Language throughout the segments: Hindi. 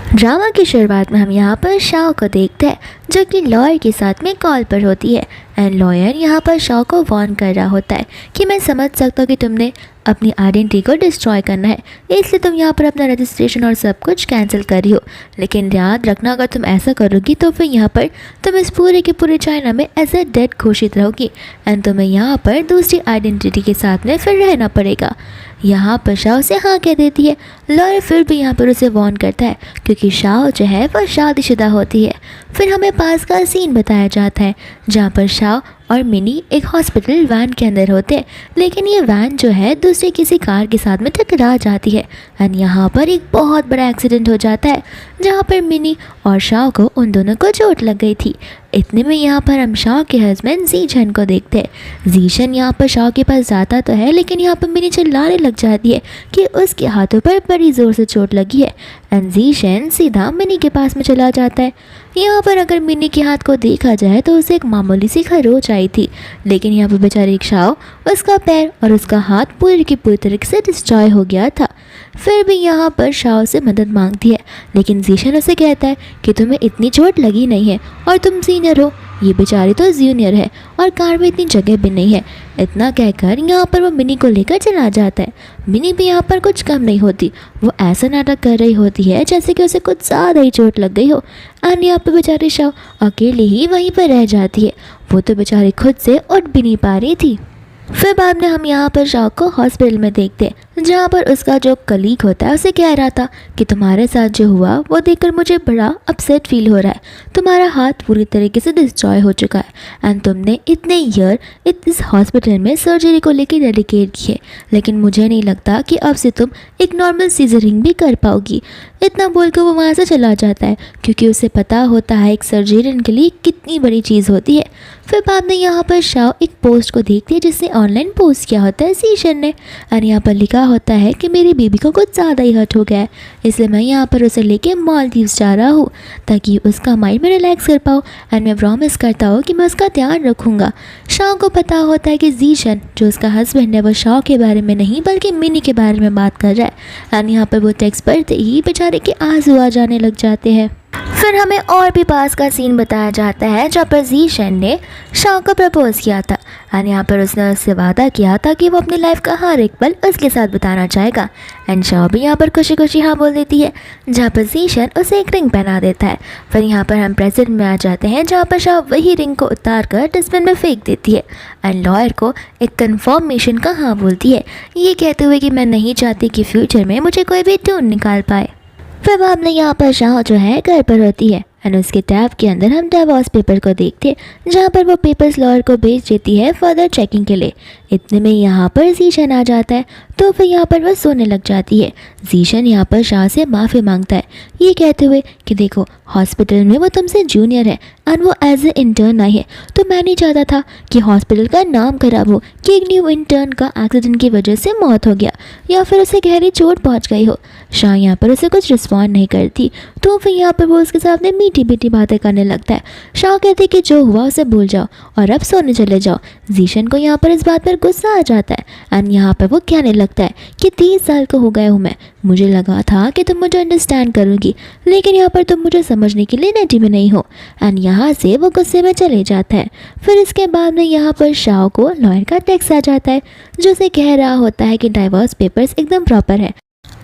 ड्रामा की शुरुआत में हम यहाँ पर शाओ को देखते हैं जो कि लॉयर के साथ में कॉल पर होती है एंड लॉयर यहाँ पर शाओ को वार्न कर रहा होता है कि मैं समझ सकता हूँ कि तुमने अपनी आइडेंटिटी को डिस्ट्रॉय करना है, इसलिए तुम यहाँ पर अपना रजिस्ट्रेशन और सब कुछ कैंसिल कर रही हो। लेकिन याद रखना, अगर तुम ऐसा करोगी तो फिर यहाँ पर तुम इस पूरे के पूरे चाइना में एज ए डेड घोषित रहोगी एंड तुम्हें यहाँ पर दूसरी आइडेंटिटी के साथ में फिर रहना पड़ेगा। यहाँ पर शाओ से हाँ कह देती है। लॉयर फिर भी यहाँ पर उसे वार्न करता है क्योंकि शाओ जो है वह शादीशुदा होती है। फिर हमें पास का सीन बताया जाता है जहाँ पर शाओ और मिनी एक हॉस्पिटल वैन के अंदर होते हैं, लेकिन ये वैन जो है दूसरे किसी कार के साथ में टकरा जाती है एंड यहाँ पर एक बहुत बड़ा एक्सीडेंट हो जाता है जहाँ पर मिनी और शाओ को उन दोनों को चोट लग गई थी। इतने में यहाँ पर हम शाओ के हस्बैंड जीशन को देखते हैं। जीशन यहाँ पर शाओ के पास जाता तो है, लेकिन यहाँ पर मिनी चिल्लाने लग जाती है कि उसके हाथों पर बड़ी ज़ोर से चोट लगी है एंड जीशन सीधा मिनी के पास में चला जाता है। यहाँ पर अगर मिनी के हाथ को देखा जाए तो उसे एक मामूली सी खरोच आई थी, लेकिन यहाँ पर बेचारी शाओ उसका पैर और उसका हाथ पूरी की पूरी तरीके से डिस्ट्रॉय हो गया था। फिर भी यहाँ पर शाओ से मदद मांगती है, लेकिन जीशन उसे कहता है कि तुम्हें इतनी चोट लगी नहीं है और तुम सीनियर हो, ये बेचारी तो जूनियर है और कार में इतनी जगह भी नहीं है। इतना कहकर यहाँ पर वो मिनी को लेकर चला जाता है। मिनी भी यहाँ पर कुछ कम नहीं होती, वो ऐसा नाटक कर रही होती है जैसे कि उसे कुछ ज़्यादा ही चोट लग गई हो एंड यहाँ पर बेचारी शाओ अकेली ही वहीं पर रह जाती है। वो तो बेचारी खुद से उठ भी नहीं पा रही थी। फिर बाद में हम यहाँ पर शाओ को हॉस्पिटल में देखते हैं जहाँ पर उसका जो कलीग होता है उसे कह रहा था कि तुम्हारे साथ जो हुआ वो देखकर मुझे बड़ा अपसेट फील हो रहा है, तुम्हारा हाथ पूरी तरीके से डिस्ट्रॉय हो चुका है एंड तुमने इतने ईयर इस हॉस्पिटल में सर्जरी को लेकर डेडिकेट किए, लेकिन मुझे नहीं लगता कि अब से तुम एक नॉर्मल सीजरिंग भी कर पाओगी। इतना बोलकर वो वहाँ से चला जाता है क्योंकि उसे पता होता है एक सर्जरियन के लिए कितनी बड़ी चीज़ होती है। फिर बाद में यहाँ पर शाओ एक पोस्ट को देखती है जिसने ऑनलाइन पोस्ट किया होता है जीशन ने और यहाँ पर लिखा होता है कि मेरी बेबी को कुछ ज़्यादा ही हर्ट हो गया है, इसलिए मैं यहाँ पर उसे लेके मालदीव्स जा रहा हूँ ताकि उसका माइंड में रिलैक्स कर पाऊँ एंड मैं प्रॉमिस करता हूँ कि मैं उसका ध्यान रखूँगा। शाओ को पता होता है कि जीशन जो उसका हस्बैंड है वो शाओ के बारे में नहीं बल्कि मिनी के बारे में बात कर रहा है एंड यहाँ पर वो टेक्स्ट पढ़ते ही बेचारे के आंसू आ जाने लग जाते हैं। फिर हमें और भी पास का सीन बताया जाता है जहाँ पर जीशन ने शाओ को प्रपोज किया था और यहाँ पर उसने उससे वादा किया था कि वो अपनी लाइफ का हर एक पल उसके साथ बिताना चाहेगा एंड शाओ भी यहाँ पर खुशी खुशी हाँ बोल देती है, जहाँ पर जीशन उसे एक रिंग पहना देता है। फिर यहाँ पर हम प्रेजेंट में आ जाते हैं जहाँ पर शाओ वही रिंग को उतार कर डस्टबिन में फेंक देती है एंड लॉयर को एक कन्फर्मेशन का हाँ बोलती है, ये कहते हुए कि मैं नहीं चाहती कि फ्यूचर में मुझे कोई भी ढूंढ निकाल पाए। फिर बाद में यहाँ पर शाओ जो है घर पर होती है एंड उसके टैब के अंदर हम डिवोर्स पेपर को देखते हैं जहाँ पर वो पेपर्स लॉयर को भेज देती है फर्दर चेकिंग के लिए। इतने में यहाँ पर जीशन आ जाता है तो फिर यहाँ पर वह सोने लग जाती है। जीशन यहाँ पर शाह से माफ़ी मांगता है ये कहते हुए कि देखो हॉस्पिटल में वो तुमसे जूनियर है एंड वो एज ए इंटर्न आई है, तो मैं नहीं चाहता था कि हॉस्पिटल का नाम खराब हो कि एक न्यू इंटर्न का एक्सीडेंट की वजह से मौत हो गया या फिर उसे गहरी चोट पहुँच गई हो। शाह यहाँ पर उसे कुछ रिस्पॉन्ड नहीं करती तो फिर यहाँ पर वो उसके सामने मीठी मीठी बातें करने लगता है। शाह कहती कि जो हुआ उसे भूल जाओ और अब सोने चले जाओ। जीशन को यहाँ पर इस बात पर गुस्सा आ जाता है एंड यहाँ पर वो कहने लगता है कि 30 साल का हो गया हूँ मैं, मुझे लगा था कि तुम मुझे अंडरस्टैंड करोगी, लेकिन यहाँ पर तुम मुझे समझने के लिए रेडी में नहीं हो एंड यहाँ से वो गुस्से में चले जाता है। फिर इसके बाद में यहाँ पर शाओ को लॉयर का टेक्स्ट आ जाता है जो उसे कह रहा होता है कि डाइवोर्स पेपर्स एकदम प्रॉपर है,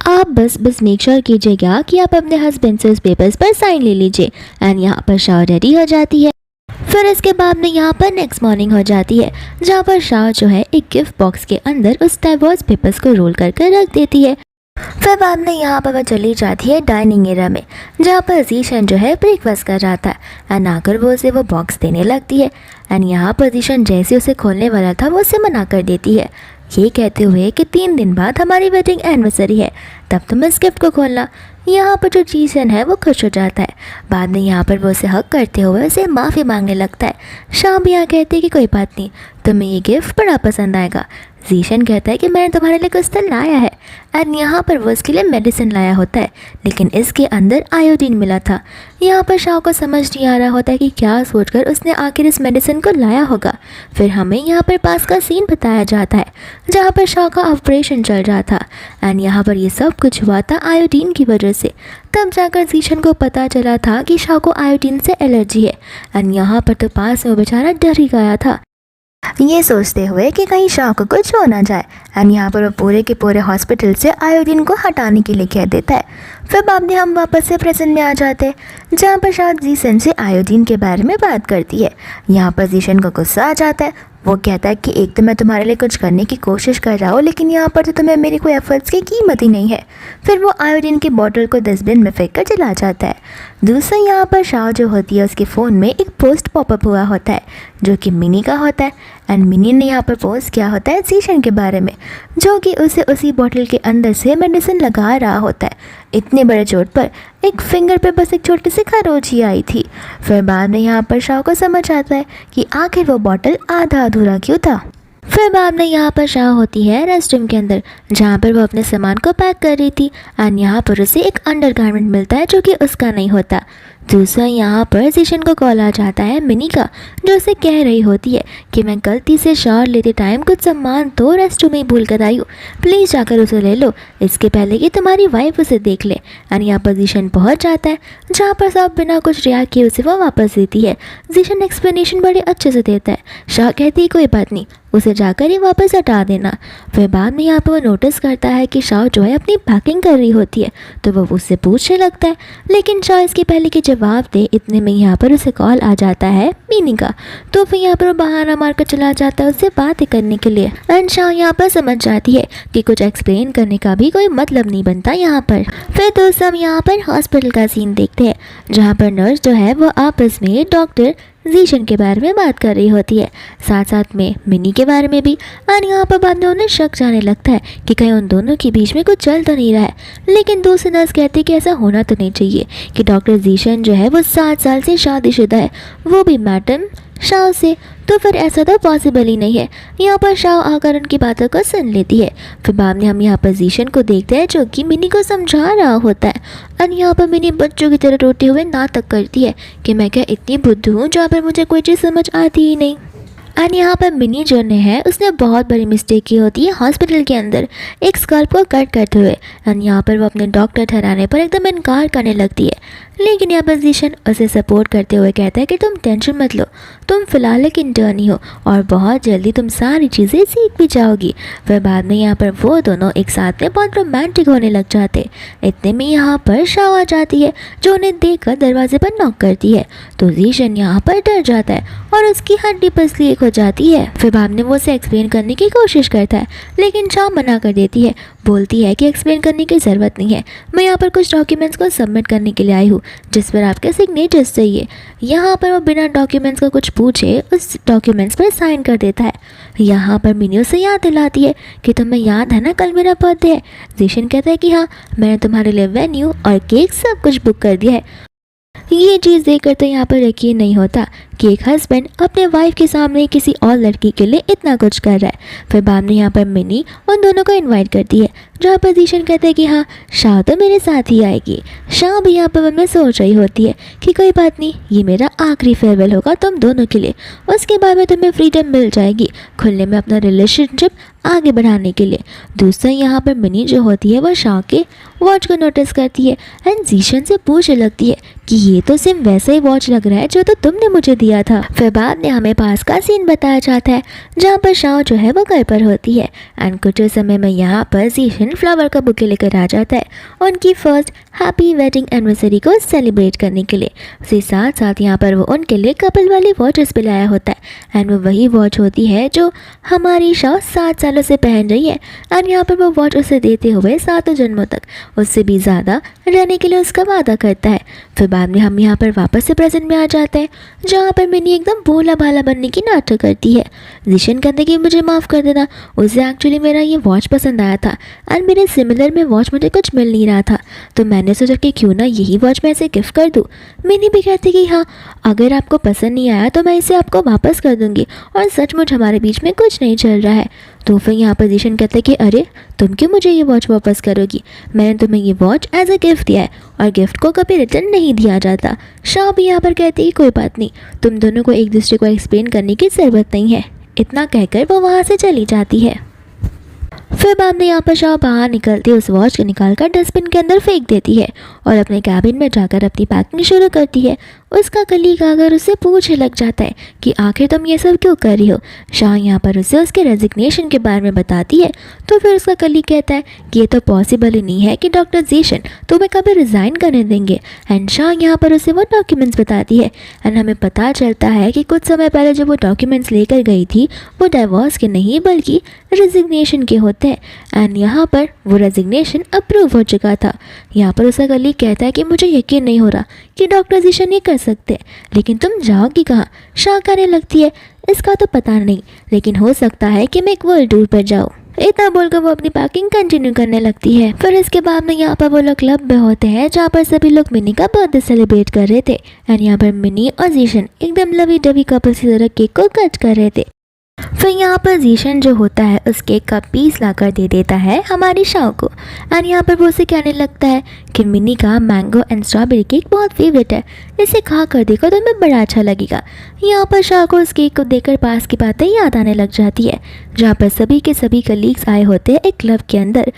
आप बस मेक श्योर कीजिएगा कि आप अपने हस्बैंड से उस पेपर्स पर साइन ले लीजिए एंड यहाँ पर शाओ रेडी हो जाती है। फिर इसके बाद में यहाँ पर नेक्स्ट मॉर्निंग हो जाती है जहाँ पर शाओ जो है एक गिफ्ट बॉक्स के अंदर उस डाइवोर्स पेपर्स को रोल करके रख देती है। फिर बाद में यहाँ पर वह चली जाती है डाइनिंग एरिया में जहाँ पर जीशन जो है ब्रेकफास्ट कर रहा था एंड आकर वो उसे वो बॉक्स देने लगती है एंड यहाँ पर जीशन जैसे उसे खोलने वाला था वो उसे मना कर देती है, ये कहते हुए कि 3 दिन बाद हमारी वेडिंग एनिवर्सरी है, तब तुम इस गिफ्ट को खोलना। यहाँ पर जो जीसन है वो खुश हो जाता है। बाद में यहाँ पर वो उसे हक करते हुए उसे माफ़ी मांगने लगता है। शाम यहाँ कहती है कि कोई बात नहीं, तुम्हें ये गिफ्ट बड़ा पसंद आएगा। जीशन कहता है कि मैंने तुम्हारे लिए कुछ तो लाया है। एंड यहाँ पर वो उसके लिए मेडिसिन लाया होता है, लेकिन इसके अंदर आयोडीन मिला था। यहाँ पर शाओ को समझ नहीं आ रहा होता है कि क्या सोचकर उसने आखिर इस मेडिसिन को लाया होगा। फिर हमें यहाँ पर पास का सीन बताया जाता है जहाँ पर शाओ का ऑपरेशन चल रहा था। एंड यहाँ पर ये सब कुछ हुआ था आयोडीन की वजह से। तब जाकर जीशन को पता चला था कि शाओ को आयोडीन से एलर्जी है। एंड यहाँ पर तो पास में वो बेचारा डर ही गया था, ये सोचते हुए कि कहीं शाओ को कुछ हो ना जाए। एंड यहाँ पर वो पूरे के पूरे हॉस्पिटल से आयोडीन को हटाने के लिए कह देता है। फिर बाद में हम वापस से प्रेजेंट में आ जाते हैं जहाँ पर शाओ जीशन से आयोडीन के बारे में बात करती है। यहाँ पर जीशन को गुस्सा आ जाता है। वो कहता है कि एक तो मैं तुम्हारे लिए कुछ करने की कोशिश कर रहा हूँ, लेकिन यहाँ पर तो तुम्हें मेरी कोई एफर्ट्स की कीमत ही नहीं है। फिर वो आयोडीन की बोतल को डस्टबिन में फेंक कर चला जाता है। दूसरा यहाँ पर शाओ जो होती है उसके फ़ोन में एक पोस्ट पॉपअप हुआ होता है जो कि मिनी का होता है। एंड मिनी ने यहाँ पर पोस्ट किया होता है जीशन के बारे में, जो कि उसे उसी बोतल के अंदर से मेडिसिन लगा रहा होता है। इतने बड़े चोट पर एक फिंगर पे बस एक छोटी सी खरोच ही आई थी। फिर बाद में यहाँ पर शाओ को समझ आता है कि आखिर वो बोतल आधा अधूरा क्यों था। फिर बाद में यहाँ पर शाओ होती है रेस्टरूम के अंदर जहाँ पर वो अपने सामान को पैक कर रही थी। एंड यहाँ पर उसे एक अंडरगारमेंट मिलता है जो कि उसका नहीं होता। दूसरा यहाँ पर जीशन को कॉल आ जाता है मिनी का, जो उसे कह रही होती है कि मैं गलती से शावर लेते टाइम कुछ सामान तो रेस्टरूम में ही भूल कर आई हूँ, प्लीज़ जाकर उसे ले लो इसके पहले कि तुम्हारी वाइफ उसे देख ले। एंड यहाँ पर जीशन पहुँच जाता है जहाँ पर सब बिना कुछ रिएक्ट किए उसे वो वापस देती है। जीशन एक्सप्लेनेशन बड़े अच्छे से देता है। शाह कहती है कोई बात नहीं, उसे जाकर ही वापस हटा देना। फिर बाद में यहाँ पर वो नोटिस करता है कि शाह जो है अपनी पैकिंग कर रही होती है, तो वो उससे पूछने लगता है, लेकिन शाह इसके पहले कि जवाब दे इतने में यहाँ पर उसे कॉल आ जाता है मीनी का। तो फिर यहाँ पर वो बहाना मारकर चला जाता है उससे बातें करने के लिए। एंड शाह यहाँ पर समझ जाती है कि कुछ एक्सप्लेन करने का भी कोई मतलब नहीं बनता यहाँ पर। फिर दोस्तों हम यहाँ पर हॉस्पिटल का सीन देखते हैं जहाँ पर नर्स जो है वो आपस में डॉक्टर जीशन के बारे में बात कर रही होती है, साथ साथ में मिनी के बारे में भी। और यहाँ पर बाद में उन्हें शक जाने लगता है कि कहीं उन दोनों के बीच में कुछ चल तो नहीं रहा है। लेकिन दूसरी नर्स कहती है कि ऐसा होना तो नहीं चाहिए कि डॉक्टर जीशन जो है वो 7 साल से शादीशुदा है, वो भी मैडम शाओ से, तो फिर ऐसा तो पॉसिबल ही नहीं है। यहाँ पर शाओ आकर उनकी बातों को सुन लेती है। फिर बाद में हम यहाँ पर जीशन को देखते हैं जो कि मिनी को समझा रहा होता है। और यहाँ पर मिनी बच्चों की तरह रोते हुए नाटक करती है कि मैं क्या इतनी बुद्धू हूँ जहाँ पर मुझे कोई चीज़ समझ आती ही नहीं। एंड यहाँ पर मिनी जो ने है उसने बहुत बड़ी मिस्टेक की होती है हॉस्पिटल के अंदर एक स्कल्प को कट करते हुए। एंड यहाँ पर वो अपने डॉक्टर ठहराने पर एकदम इनकार करने लगती है। लेकिन यहाँ पर जीशन उसे सपोर्ट करते हुए कहता है कि तुम टेंशन मत लो, तुम फिलहाल एक इंटर्न ही हो और बहुत जल्दी तुम सारी चीज़ें सीख भी जाओगी। फिर बाद में यहाँ पर वो दोनों एक साथ में बहुत रोमांटिक होने लग जाते। इतने में यहाँ पर शाओ आ जाती है जो उन्हें देखकर दरवाजे पर नॉक करती है। तो जीशन यहाँ पर डर जाता है और उसकी हड्डी पसली एक हो जाती है। फिर बाद में वो उसे एक्सप्लेन करने की कोशिश करता है, लेकिन शाओ मना कर देती है, बोलती है कि एक्सप्लेन करने की ज़रूरत नहीं है, मैं यहाँ पर कुछ डॉक्यूमेंट्स को सबमिट करने के लिए आई हूँ जिस पर आपके सिग्नेचर्स चाहिए। यहाँ पर वो बिना डॉक्यूमेंट्स का कुछ पूछे उस डॉक्यूमेंट्स पर साइन कर देता है। यहाँ पर मिनी उसे याद दिलाती है कि तुम्हें याद है ना कल मेरा बर्थडे है। जीशन कहता है कि हाँ, मैंने तुम्हारे लिए वेन्यू और केक सब कुछ बुक कर दिया है। ये चीज़ देखकर तो यहाँ पर यकीन नहीं होता कि एक हस्बैंड अपने वाइफ के सामने किसी और लड़की के लिए इतना कुछ कर रहा है। फिर बाद में यहाँ पर मिनी उन दोनों को इनवाइट करती है जहाँ पर जीशन कहते हैं कि हाँ, शाह तो मेरे साथ ही आएगी। शाह भी यहाँ पर मन में सोच रही होती है कि कोई बात नहीं, ये मेरा आखिरी फेयरवेल होगा तुम दोनों के लिए, उसके बाद में तुम्हें फ्रीडम मिल जाएगी खुलने में अपना रिलेशनशिप आगे बढ़ाने के लिए। दूसरा यहाँ पर मिनी जो होती है वो शाह के वॉच को नोटिस करती है एंड जीशन से पूछने लगती है कि ये तो सेम वैसा ही वॉच लग रहा है जो तो तुमने मुझे दिया था। फिर बाद में हमें पास का सीन बताया जाता है जहाँ पर शाह जो है वो घर पर होती है एंड कुछ समय में यहाँ पर जीशन फ्लावर का बुके लेकर आ जाता है उनकी फर्स्ट हैप्पी वेडिंग एनिवर्सरी को सेलिब्रेट करने के लिए। उसके साथ साथ यहाँ पर वो उनके लिए कपल वाली वॉचेस भी लाया होता है एंड वो वही वॉच होती है जो हमारी शाह 7 सालों से पहन रही है। एंड यहाँ पर वो वॉच उसे देते हुए 7 जन्मों तक उससे भी ज़्यादा रहने के लिए उसका वादा करता है। फिर बाद में हम यहाँ पर वापस से प्रेजेंट में आ जाते हैं जहाँ पर मिनी एकदम भोला भाला बनने की नाटक करती है। जीशन कहते कि मुझे माफ़ कर देना, उसे एक्चुअली मेरा ये वॉच पसंद आया था एंड मेरे सिमिलर में वॉच मुझे कुछ मिल नहीं रहा था, तो मैंने सोचा कि क्यों ना यही वॉच मैं इसे गिफ्ट कर दूँ। मिनी भी कहती कि हाँ, अगर आपको पसंद नहीं आया तो मैं इसे आपको वापस कर दूँगी और सचमुच हमारे बीच में कुछ नहीं चल रहा है। तो फिर यहाँ पर जीशन कहते कि अरे तुम क्यों मुझे ये वॉच वापस करोगी, मैंने तुम्हें ये वॉच एज अ गिफ्ट दिया है और गिफ्ट को कभी रिटर्न नहीं दिया जाता। शाह भी यहाँ पर कहती कि कोई बात नहीं, तुम दोनों को एक दूसरे को एक्सप्लेन करने की ज़रूरत नहीं है। इतना कहकर वो वहाँ से चली जाती है। फिर बाद में यहाँ पर शाह बाहर निकलती है, उस वॉच को निकालकर डस्टबिन के अंदर फेंक देती है और अपने कैबिन में जाकर अपनी पैकिंग शुरू करती है। उसका कलीग आकर उससे पूछने लग जाता है कि आखिर तुम ये सब क्यों कर रही हो। शाह यहाँ पर उसे उसके रेजिग्नेशन के बारे में बताती है, तो फिर उसका कलीग कहता है कि ये तो पॉसिबल ही नहीं है कि डॉक्टर जीशन तुम्हें कभी रिज़ाइन करने देंगे। एंड शाह यहाँ पर उसे वो डॉक्यूमेंट्स बताती है एंड हमें पता चलता है कि कुछ समय पहले जो वो डॉक्यूमेंट्स लेकर गई थी वो डाइवोर्स के नहीं बल्कि रेजिग्नेशन के होते हैं। एंड यहाँ पर वो रेजिग्नेशन अप्रूव हो चुका था। यहाँ पर उसका कलीग कहता है कि मुझे यकीन नहीं हो रहा कि डॉक्टर जीशन ये कर सकते, लेकिन तुम जाओगी कहाँ। शाह कहने लगती है इसका तो पता नहीं, लेकिन हो सकता है कि मैं एक वर्ल्ड टूर पर जाऊँ। इतना बोलकर वो अपनी पैकिंग कंटिन्यू करने लगती है। फिर इसके बाद में यहाँ पर वो लोग क्लब में होते हैं जहाँ पर सभी लोग मिनी का बर्थडे सेलिब्रेट कर रहे थे एंड यहाँ पर मिनी और जीशन एकदम लवी डवी कपल्स की तरह केक को कट कर रहे थे। फिर यहाँ पर जीशन जो होता है उस केक का पीस लाकर दे देता है हमारी शाह को एंड यहाँ पर वो उसे कहने लगता है कि मिनी का मैंगो एंड स्ट्रॉबेरी केक बहुत फेवरेट है, इसे खा कर देखो तो तुम्हें बड़ा अच्छा लगेगा। यहाँ पर शाह को उस केक को देखकर पास की बातें याद आने लग जाती है जहाँ पर सभी के सभी कलीग्स आए होते हैं एक क्लब के अंदर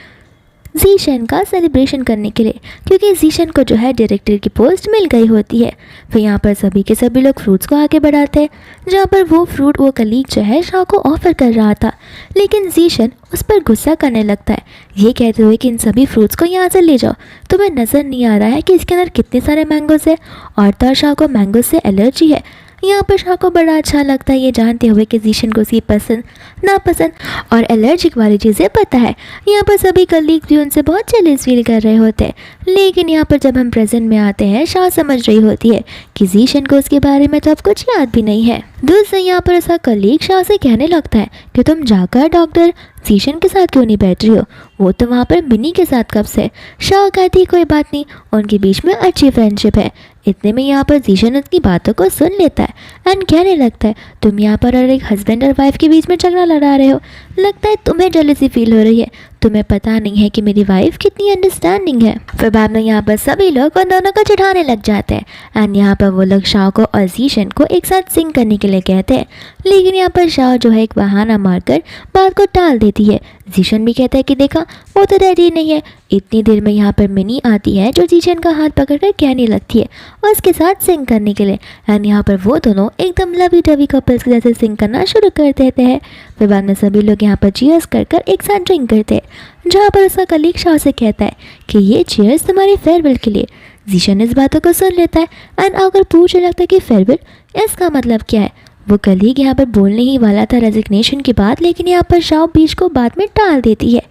जीशन का सेलिब्रेशन करने के लिए, क्योंकि जीशन को जो है डायरेक्टर की पोस्ट मिल गई होती है। फिर यहाँ पर सभी के सभी लोग फ्रूट्स को आगे बढ़ाते हैं जहाँ पर वो फ्रूट वो कलीग जो है शाह को ऑफर कर रहा था, लेकिन जीशन उस पर गुस्सा करने लगता है ये कहते हुए कि इन सभी फ्रूट्स को यहाँ से ले जाओ, तुम्हें नज़र नहीं आ रहा है कि इसके अंदर कितने सारे मैंगोज़ है और तो शाह को मैंगो से एलर्जी है। यहाँ पर शाह को बड़ा अच्छा लगता है ये जानते हुए कि जीशन को उसकी पसंद नापसंद और एलर्जिक वाली चीज़ें पता है। यहाँ पर सभी कलीग भी उनसे बहुत जेलस फील कर रहे होते हैं, लेकिन यहाँ पर जब हम प्रेजेंट में आते हैं शाह समझ रही होती है कि जीशन को उसके बारे में तो अब कुछ याद भी नहीं है। दूसरे यहाँ पर उसका कलीग शाह से कहने लगता है कि तुम जाकर डॉक्टर जीशन के साथ क्यों नहीं बैठ रही हो, वो तो वहाँ पर मिनी के साथ कब से। शाह कहती कोई बात नहीं, उनके बीच में अच्छी फ्रेंडशिप है। इतने में यहाँ पर जीशन उसकी बातों को सुन लेता है एंड कहने लगता है तुम यहाँ पर और एक हस्बैंड और वाइफ के बीच में झगड़ा लड़ा रहे हो, लगता है तुम्हें जेलसी फील हो रही है, तुम्हें पता नहीं है कि मेरी वाइफ कितनी अंडरस्टैंडिंग है। फिर बाद में यहाँ पर सभी लोग उन दोनों को चिढ़ाने लग जाते हैं एंड यहाँ पर वो लोग शाह को और जीशन को एक साथ सिंग करने के लिए कहते हैं, लेकिन यहाँ पर शाह जो है एक बहाना मारकर बात को टाल देती है। जीशन भी कहता है कि देखा वो तो रेडी नहीं है। इतनी देर में यहाँ पर मिनी आती है जो जीशन का हाथ पकड़कर कहने लगती है और उसके साथ सिंग करने के लिए एंड यहाँ पर वो दोनों एकदम लवी डवी कपल्स के जैसे सिंग करना शुरू कर देते हैं। फिर बाद में सभी लोग यहाँ पर चीयर्स कर कर एक साथ ड्रिंक करते हैं जहाँ पर उसका कलीग शाह से कहता है कि ये चीयर्स तुम्हारी फेयरवेल के लिए। जीशन इस बातों को सुन लेता है एंड आकर पूछने लगता है कि फेयरवेल इसका मतलब क्या है। वो कलीग यहाँ पर बोलने ही वाला था रेजिग्नेशन की बात, लेकिन यहाँ पर शाह बीच को बाद में टाल देती है,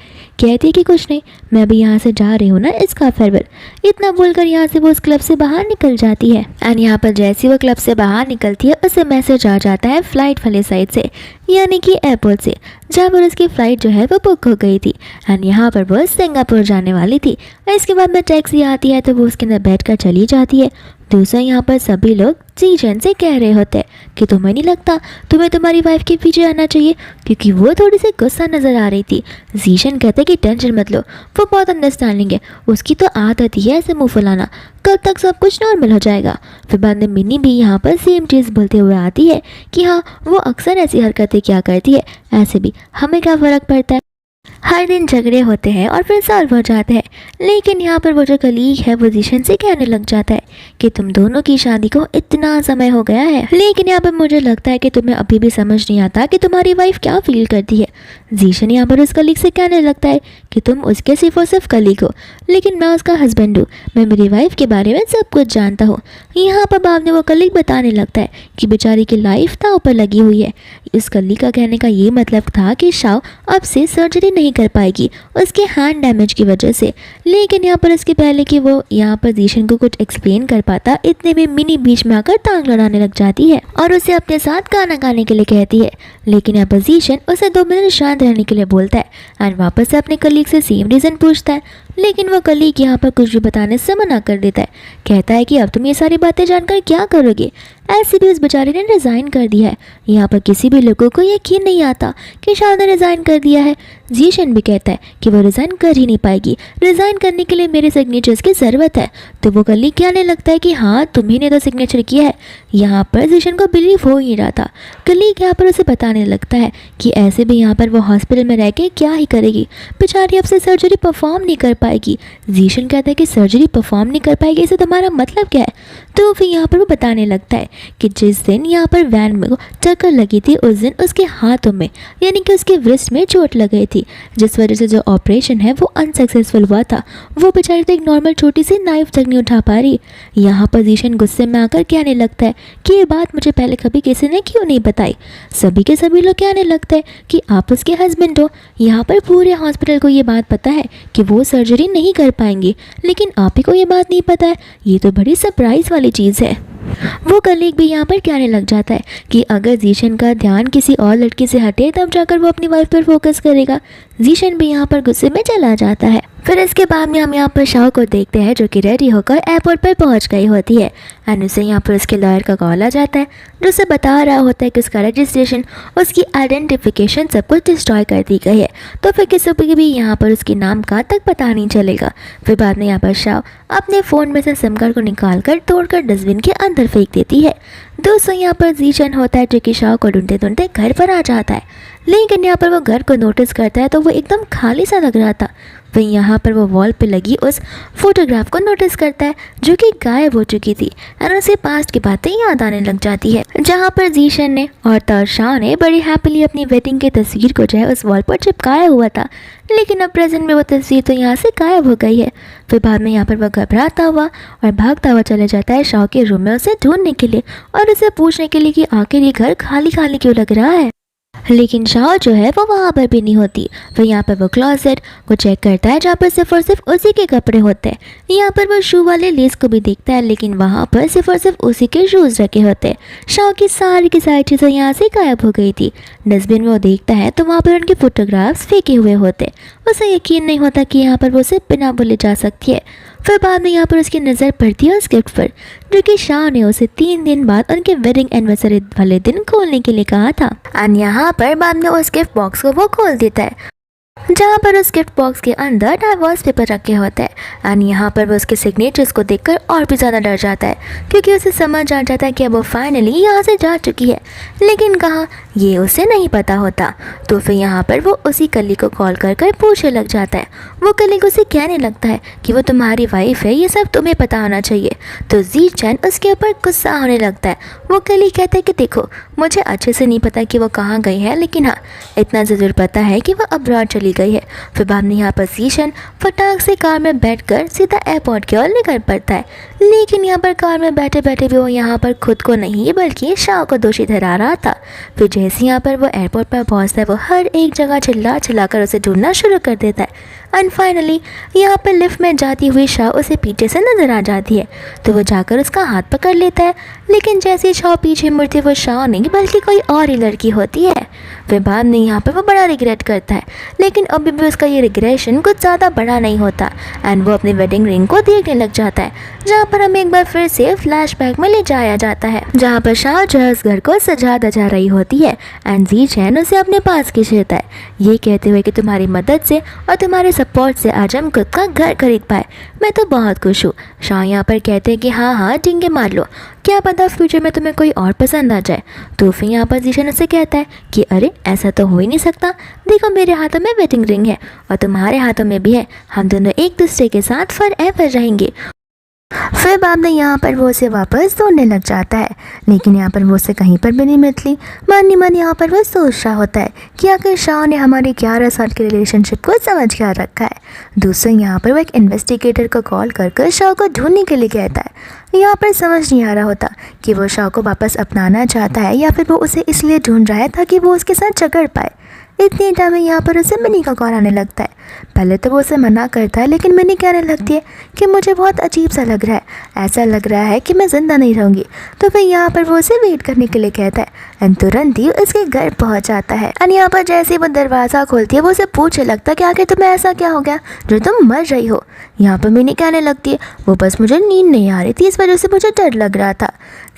कहती है कि कुछ नहीं, मैं अभी यहाँ से जा रही हूँ ना, इसका फेयरवेल। इतना बोलकर यहाँ से वो उस क्लब से बाहर निकल जाती है एंड यहाँ पर जैसे वो क्लब से बाहर निकलती है उसे मैसेज आ जाता है फ्लाइट वाले साइड से, यानी कि एयरपोर्ट से, जहाँ पर उसकी फ़्लाइट जो है वो बुक हो गई थी एंड यहाँ पर वो सिंगापुर जाने वाली थी। इसके बाद में टैक्सी आती है तो वो उसके अंदर बैठ कर चली जाती है। दूसरा यहाँ पर सभी लोग जीशन से कह रहे होते हैं कि तुम्हें नहीं लगता तुम्हें तुम्हारी वाइफ के पीछे आना चाहिए, क्योंकि वो थोड़ी सी गुस्सा नज़र आ रही थी। जीशन कहते कि टेंशन मत लो, वो बहुत अंडरस्टैंडिंग है, उसकी तो आदत ही है ऐसे मुँह फुलाना, कल तक सब कुछ नॉर्मल हो जाएगा। फिर बाद में मिनी भी यहाँ पर सेम चीज़ बोलते हुए आती है कि हाँ वो अक्सर ऐसी हरकतें क्या करती है, ऐसे भी हमें क्या फ़र्क पड़ता है, हर दिन झगड़े होते हैं और फिर सॉल्व हो जाते हैं। लेकिन यहाँ पर वो जो कलीग है वो जीशन से कहने लग जाता है कि तुम दोनों की शादी को इतना समय हो गया है, लेकिन यहाँ पर मुझे लगता है कि तुम्हें अभी भी समझ नहीं आता कि तुम्हारी वाइफ क्या फील करती है। जीशन यहाँ पर उस कलीग से कहने लगता है कि तुम उसके सिर्फ और सिर्फ कलीग हो, लेकिन मैं उसका हस्बैंड हूँ, मैं मेरी वाइफ के बारे में सब कुछ जानता हूँ। यहाँ पर बाद में वो कलीग बताने लगता है कि बेचारी की लाइफ दांव पर लगी हुई है। इस कलीग का कहने का ये मतलब था कि शाह अब से सर्जरी नहीं कर पाएगी उसके हैंड डैमेज की वजह से। लेकिन यहाँ पर इसके पहले कि वो यहाँ पर जीशन को कुछ एक्सप्लेन कर पाता, इतने में मिनी बीच में आकर टांग लड़ाने लग जाती है और उसे अपने साथ गाना गाने के लिए कहती है। लेकिन यहाँ पर जीशन उसे 2 मिनट शांत रहने के लिए बोलता है एंड वापस से अपने कलीग से सेम रीज़न पूछता है। लेकिन वो कलीग यहाँ पर कुछ भी बताने से मना कर देता है। कहता है कि अब तुम ये सारी बातें जानकर क्या करोगे, ऐसे भी उस बेचारे ने रिज़ाइन कर दिया है। यहाँ पर किसी भी लोगों को यकीन नहीं आता कि शायद ने रिज़ाइन कर दिया है। जीशन भी कहता है कि वो रिज़ाइन कर ही नहीं पाएगी, रिज़ाइन करने के लिए मेरे सिग्नेचर्स की ज़रूरत है। तो वो कलीग कहने लगता है कि हाँ तुम्ही ने तो सिग्नेचर किया है। यहाँ पर जीशन को बिलीव हो ही रहा था। कलीग यहाँ पर उसे बताने लगता है कि ऐसे भी यहाँ पर वो हॉस्पिटल में रह के क्या ही करेगी, बेचारी अब से सर्जरी परफॉर्म नहीं कर पाएगी। जीशन कहता है कि सर्जरी परफॉर्म नहीं कर पाएगी, इससे तुम्हारा मतलब क्या है। तो फिर यहाँ पर वो बताने लगता है कि जिस दिन यहाँ पर वैन में चक्कर लगी थी उस दिन उसके हाथों में यानी कि उसके व्रिस्ट में चोट लग गई थी, जिस वजह से जो ऑपरेशन है वो अनसक्सेसफुल हुआ था। वो बेचारी तो एक नॉर्मल छोटी सी नाइफ तक नहीं उठा पा रही। यहाँ पर जीशन गुस्से में आकर कहने लगता है कि ये बात मुझे पहले कभी किसी ने क्यों नहीं बताई। सभी के सभी लोग कहने लगते हैं कि आप उसके हस्बैंड हो। यहाँ पर पूरे हॉस्पिटल को ये बात पता है कि वो सर्जरी नहीं कर पाएंगे, लेकिन आप ही को ये बात नहीं पता है। ये तो बड़ी सरप्राइज वाली चीज़ है। वो कलीग भी यहाँ पर कहने लग जाता है कि अगर जीशन का ध्यान किसी और लड़की से हटे तब जाकर वो अपनी वाइफ पर फोकस करेगा। जीशन भी यहाँ पर गुस्से में चला जाता है। फिर इसके बाद में हम यहाँ पर शाह को देखते हैं जो कि रेडी होकर एयरपोर्ट पर पहुँच गई होती है एंड उसे यहाँ पर उसके लॉयर का कॉल आ जाता है जो उसे बता रहा होता है कि उसका रजिस्ट्रेशन, उसकी आइडेंटिफिकेशन सब कुछ डिस्ट्रॉय कर दी गई है। तो फिर किसी को भी यहाँ पर उसके नाम का तक पता नहीं चलेगा। फिर बाद में यहाँ पर शाह अपने फ़ोन में से सिम कार्ड को निकाल कर तोड़कर डस्टबिन के अंदर फेंक देती है। दोस्तों यहाँ पर जीशन होता है जो कि शाह को ढूंढते ढूंढते घर पर आ जाता है। लेकिन यहाँ पर वो घर को नोटिस करता है तो वो एकदम खाली सा लग रहा था। वहीं यहाँ पर वो वॉल पे लगी उस फोटोग्राफ को नोटिस करता है जो कि गायब हो चुकी थी और उसे पास्ट की बातें याद आने लग जाती है, जहाँ पर जीशन ने और तर्शाह ने बड़ी हैप्पीली अपनी वेडिंग की तस्वीर को जो है उस वॉल पर चिपकाया हुआ था। लेकिन अब प्रेजेंट में वो तस्वीर तो यहाँ से गायब हो गई है। फिर बाद में यहाँ पर वह घबराता हुआ और भागता हुआ चला जाता है शाह के रूम में उसे ढूंढने के लिए और उसे पूछने के लिए कि आखिर ये घर खाली खाली क्यों लग रहा है। लेकिन शाह जो है वो वहाँ पर भी नहीं होती। फिर यहाँ पर वो क्लॉसेट को चेक करता है जहाँ पर सिर्फ और सिर्फ उसी के कपड़े होते हैं। यहाँ पर वो शू वाले लेस को भी देखता है लेकिन वहाँ पर सिर्फ और सिर्फ उसी के शूज़ रखे होते हैं। शाह की सारी चीज़ें यहाँ से गायब हो गई थी। डस्टबिन में वो देखता है तो वहाँ पर उनके फोटोग्राफ्स फेंके हुए होते। उसे यकीन नहीं होता कि यहाँ पर वो उसे बिना बोले जा सकती है। फिर बाद में यहाँ पर उसकी नज़र पड़ती है उस गिफ्ट पर जो कि शाह ने उसे 3 दिन बाद उनके वेडिंग एनिवर्सरी वाले दिन खोलने के लिए कहा था। और यहाँ पर बाद में उस गिफ्ट बॉक्स को वो खोल देता है जहाँ पर उस गिफ्ट बॉक्स के अंदर डाइवोर्स पेपर रखे होते हैं। एंड यहाँ पर वो उसके सिग्नेचर्स को देखकर और भी ज़्यादा डर जाता है क्योंकि उसे समझ आ जाता है कि अब वो फाइनली यहाँ से जा चुकी है, लेकिन कहाँ ये उसे नहीं पता होता। तो फिर यहाँ पर वो उसी कली को कॉल कर कर पूछने लग जाता है। वो कली उसे कहने लगता है कि वो तुम्हारी वाइफ है, ये सब तुम्हें पता होना चाहिए। तो जीशन उसके ऊपर गुस्सा होने लगता है। वो कली कहता है कि देखो मुझे अच्छे से नहीं पता कि वो कहाँ गई है, लेकिन हाँ इतना ज़रूर पता है कि वो अब्रॉड चली गई है। फिर बाद में यहाँ पर जीशन फटाक से कार में बैठकर सीधा एयरपोर्ट की ओर निकल पड़ता है। लेकिन यहाँ पर कार में बैठे बैठे भी वो यहाँ पर खुद को नहीं बल्कि शाह को दोषी ठहरा रहा था। फिर जैसे यहाँ पर वो एयरपोर्ट पर पहुँचता है वो हर एक जगह चिल्ला चिल्लाकर उसे ढूंढना शुरू कर देता है। एंड फाइनली यहाँ पर लिफ्ट में जाती हुई शाह उसे पीछे से नजर आ जाती है तो वो जाकर उसका हाथ पकड़ लेता है। लेकिन जैसे शाह पीछे मुड़ती वो शाह नहीं बल्कि कोई और ही लड़की होती है। फिर बाद में यहाँ पर वो बड़ा रिग्रेट करता है, लेकिन अभी भी उसका ये रिग्रेशन कुछ ज़्यादा बड़ा नहीं होता एंड वो अपनी वेडिंग रिंग को देखने लग जाता है, जहाँ पर हमें एक बार फिर से फ्लैशबैक में ले जाया जाता है जहाँ पर शाह जो है उस घर को सजा धजा रही होती है एंड जीशन उसे अपने पास खींचता है ये कहते हुए कि तुम्हारी मदद से और तुम्हारे सपोर्ट से आज हम खुद का घर खरीद पाए, मैं तो बहुत खुश हूँ। शाह यहाँ पर कहते हैं कि हाँ हाँ टिंगे मार लो, क्या पता फ्यूचर में तुम्हें कोई और पसंद आ जाए। तो फिर यहाँ पर जीशन उससे कहता है कि अरे ऐसा तो हो ही नहीं सकता, देखो मेरे हाथों में वेडिंग रिंग है और तुम्हारे हाथों में भी है, हम दोनों एक दूसरे के साथ फॉरएवर रहेंगे। फिर बाद में यहाँ पर वो उसे वापस ढूंढने लग जाता है, लेकिन यहाँ पर वो उसे कहीं पर भी नहीं मिलती। मन यहाँ पर वो सोच रहा होता है कि आखिर शाह ने हमारे 11 साल के रिलेशनशिप को समझ क्या रखा है। दूसरे यहाँ पर वो एक इन्वेस्टिगेटर को कॉल कर शाह को ढूंढने के लिए कहता है। यहाँ पर समझ नहीं आ रहा होता कि वो शाह को वापस अपनाना चाहता है या फिर वो उसे इसलिए ढूंढ रहा है ताकि वो उसके साथ झगड़ पाए। इतनी टाइम में यहाँ पर उसे मिनी का कॉल आने लगता है। पहले तो वो उसे मना करता है, लेकिन मिनी कहने लगती है कि मुझे बहुत अजीब सा लग रहा है, ऐसा लग रहा है कि मैं ज़िंदा नहीं रहूँगी। तो फिर यहाँ पर वो उसे वेट करने के लिए कहता है एंड तुरंत ही उसके घर पहुँच जाता है। एंड यहाँ पर जैसे ही वो दरवाज़ा खोलती है वो उसे पूछने लगता है कि आखिर तुम्हें ऐसा क्या हो गया जो तुम मर रही हो। यहाँ पर मिनी कहने लगती है वो बस मुझे नींद नहीं आ रही थी, इस वजह से मुझे डर लग रहा था।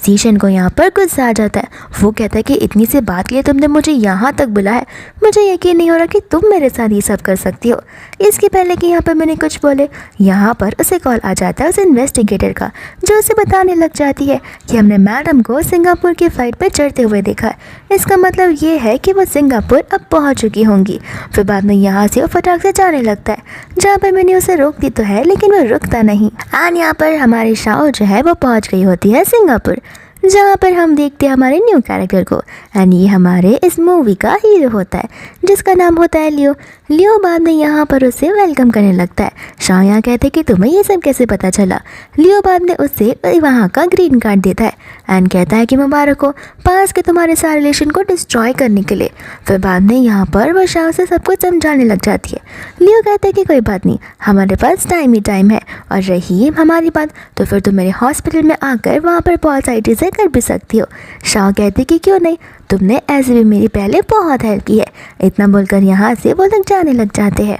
जीशन को यहाँ पर गुस्सा आ जाता है। वो कहता है कि इतनी सी बात के लिए तुमने मुझे यहाँ तक बुलाया, मुझे यकीन नहीं हो रहा कि तुम मेरे साथ ये सब कर सकती हो। इसके पहले कि यहाँ पर मैंने कुछ बोले, यहाँ पर उसे कॉल आ जाता है उस इन्वेस्टिगेटर का, जो उसे बताने लग जाती है कि हमने मैडम को सिंगापुर की फ़्लाइट पर चढ़ते हुए देखा है। इसका मतलब ये है कि वो सिंगापुर अब पहुँच चुकी होंगी। फिर बाद में यहाँ से वो फटाक से जाने लगता है, जहाँ पर मैंने उसे रोकती तो है लेकिन वो रुकता नहीं। एंड यहाँ पर हमारी शाओ जो है वो पहुँच गई होती है सिंगापुर, जहाँ पर हम देखते हैं हमारे न्यू कैरेक्टर को। एंड ये हमारे इस मूवी का हीरो होता है जिसका नाम होता है लियो। लियो बाद में यहाँ पर उसे वेलकम करने लगता है। शाह यहाँ कहते हैं कि तुम्हें ये सब कैसे पता चला। लियो बाद में उससे वहाँ का ग्रीन कार्ड देता है एंड कहता है कि मुबारक हो पास के तुम्हारे सारे रिलेशन को डिस्ट्रॉय करने के लिए। फिर बाद में यहाँ पर वह शाह से सब कुछ समझाने लग जाती है। लियो कहता है कि कोई बात नहीं, हमारे पास टाइम ही टाइम है, और रही हमारी बात तो फिर तुम मेरे हॉस्पिटल में आकर वहाँ पर बहुत सारी चीज़ें कर भी सकती हो। शाह कहती कि क्यों नहीं, तुमने ऐसे भी मेरी पहले बहुत हेल्प की है। इतना बोलकर यहाँ से वो लोग जाने लग जाते हैं।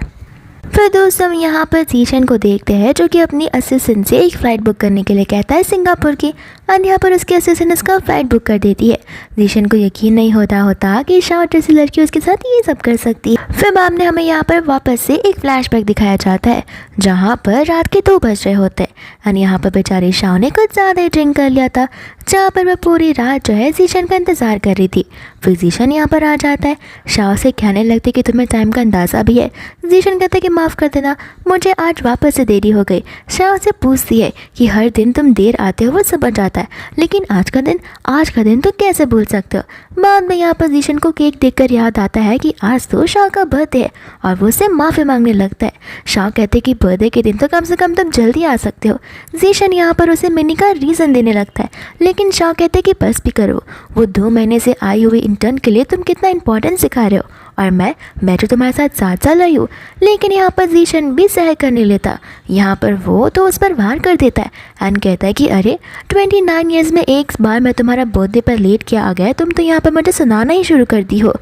फिर दोस्तों यहाँ पर जीशन को देखते हैं जो कि अपनी असिस्टेंट से एक फ़्लाइट बुक करने के लिए कहता है सिंगापुर की। और यहाँ पर उसकी असिस्टेंट उसका फ़्लाइट बुक कर देती है। जीशन को यकीन नहीं होता कि शाह जैसी लड़की उसके साथ ये सब कर सकती है। फिर बाद में हमें यहाँ पर वापस से एक फ्लैशबैक दिखाया जाता है जहाँ पर रात के 2 बज रहे होते हैं। और यहाँ पर बेचारी शाह ने कुछ ज़्यादा ही ड्रिंक कर लिया था, जहाँ पर वह पूरी रात जो है जीशन का इंतज़ार कर रही थी। फिर जीशन यहाँ पर आ जाता है, शाह से कहने लगती कि तुम्हें टाइम का अंदाज़ा भी है। जीशन कहता है कि माफ़ कर देना, मुझे आज वापस से देरी हो गई। शाह से पूछती है कि हर दिन तुम देर आते हो वो समझ आता है, लेकिन आज का दिन तो कैसे भूल सकते हो। बाद में यहाँ पर जीशन को केक देखकर याद आता है कि आज तो शाह का बर्थडे है और वो उससे माफ़ी मांगने लगता है। शाह कहते कि बर्थडे के दिन तो कम से कम तुम जल्दी आ सकते हो। जीशन यहाँ पर उसे मिनी का रीज़न देने लगता है, लेकिन शाह कहते कि बस भी करो, वो 2 महीने से आई हुई इंटर्न के लिए तुम कितना इंपॉर्टेंस सिखा रहे हो, और मैं जो तुम्हारे साथ 7 साल रही हूँ। लेकिन यहाँ पर जीशन भी सह कर नहीं लेता। यहाँ पर वो तो उस पर वार कर देता है एंड कहता है कि अरे 29 ईयर्स में एक बार मैं तुम्हारा बर्थडे पर लेट किया आ गया, तुम तो यहाँ पर मुझे सुनाना ही शुरू कर दी हो।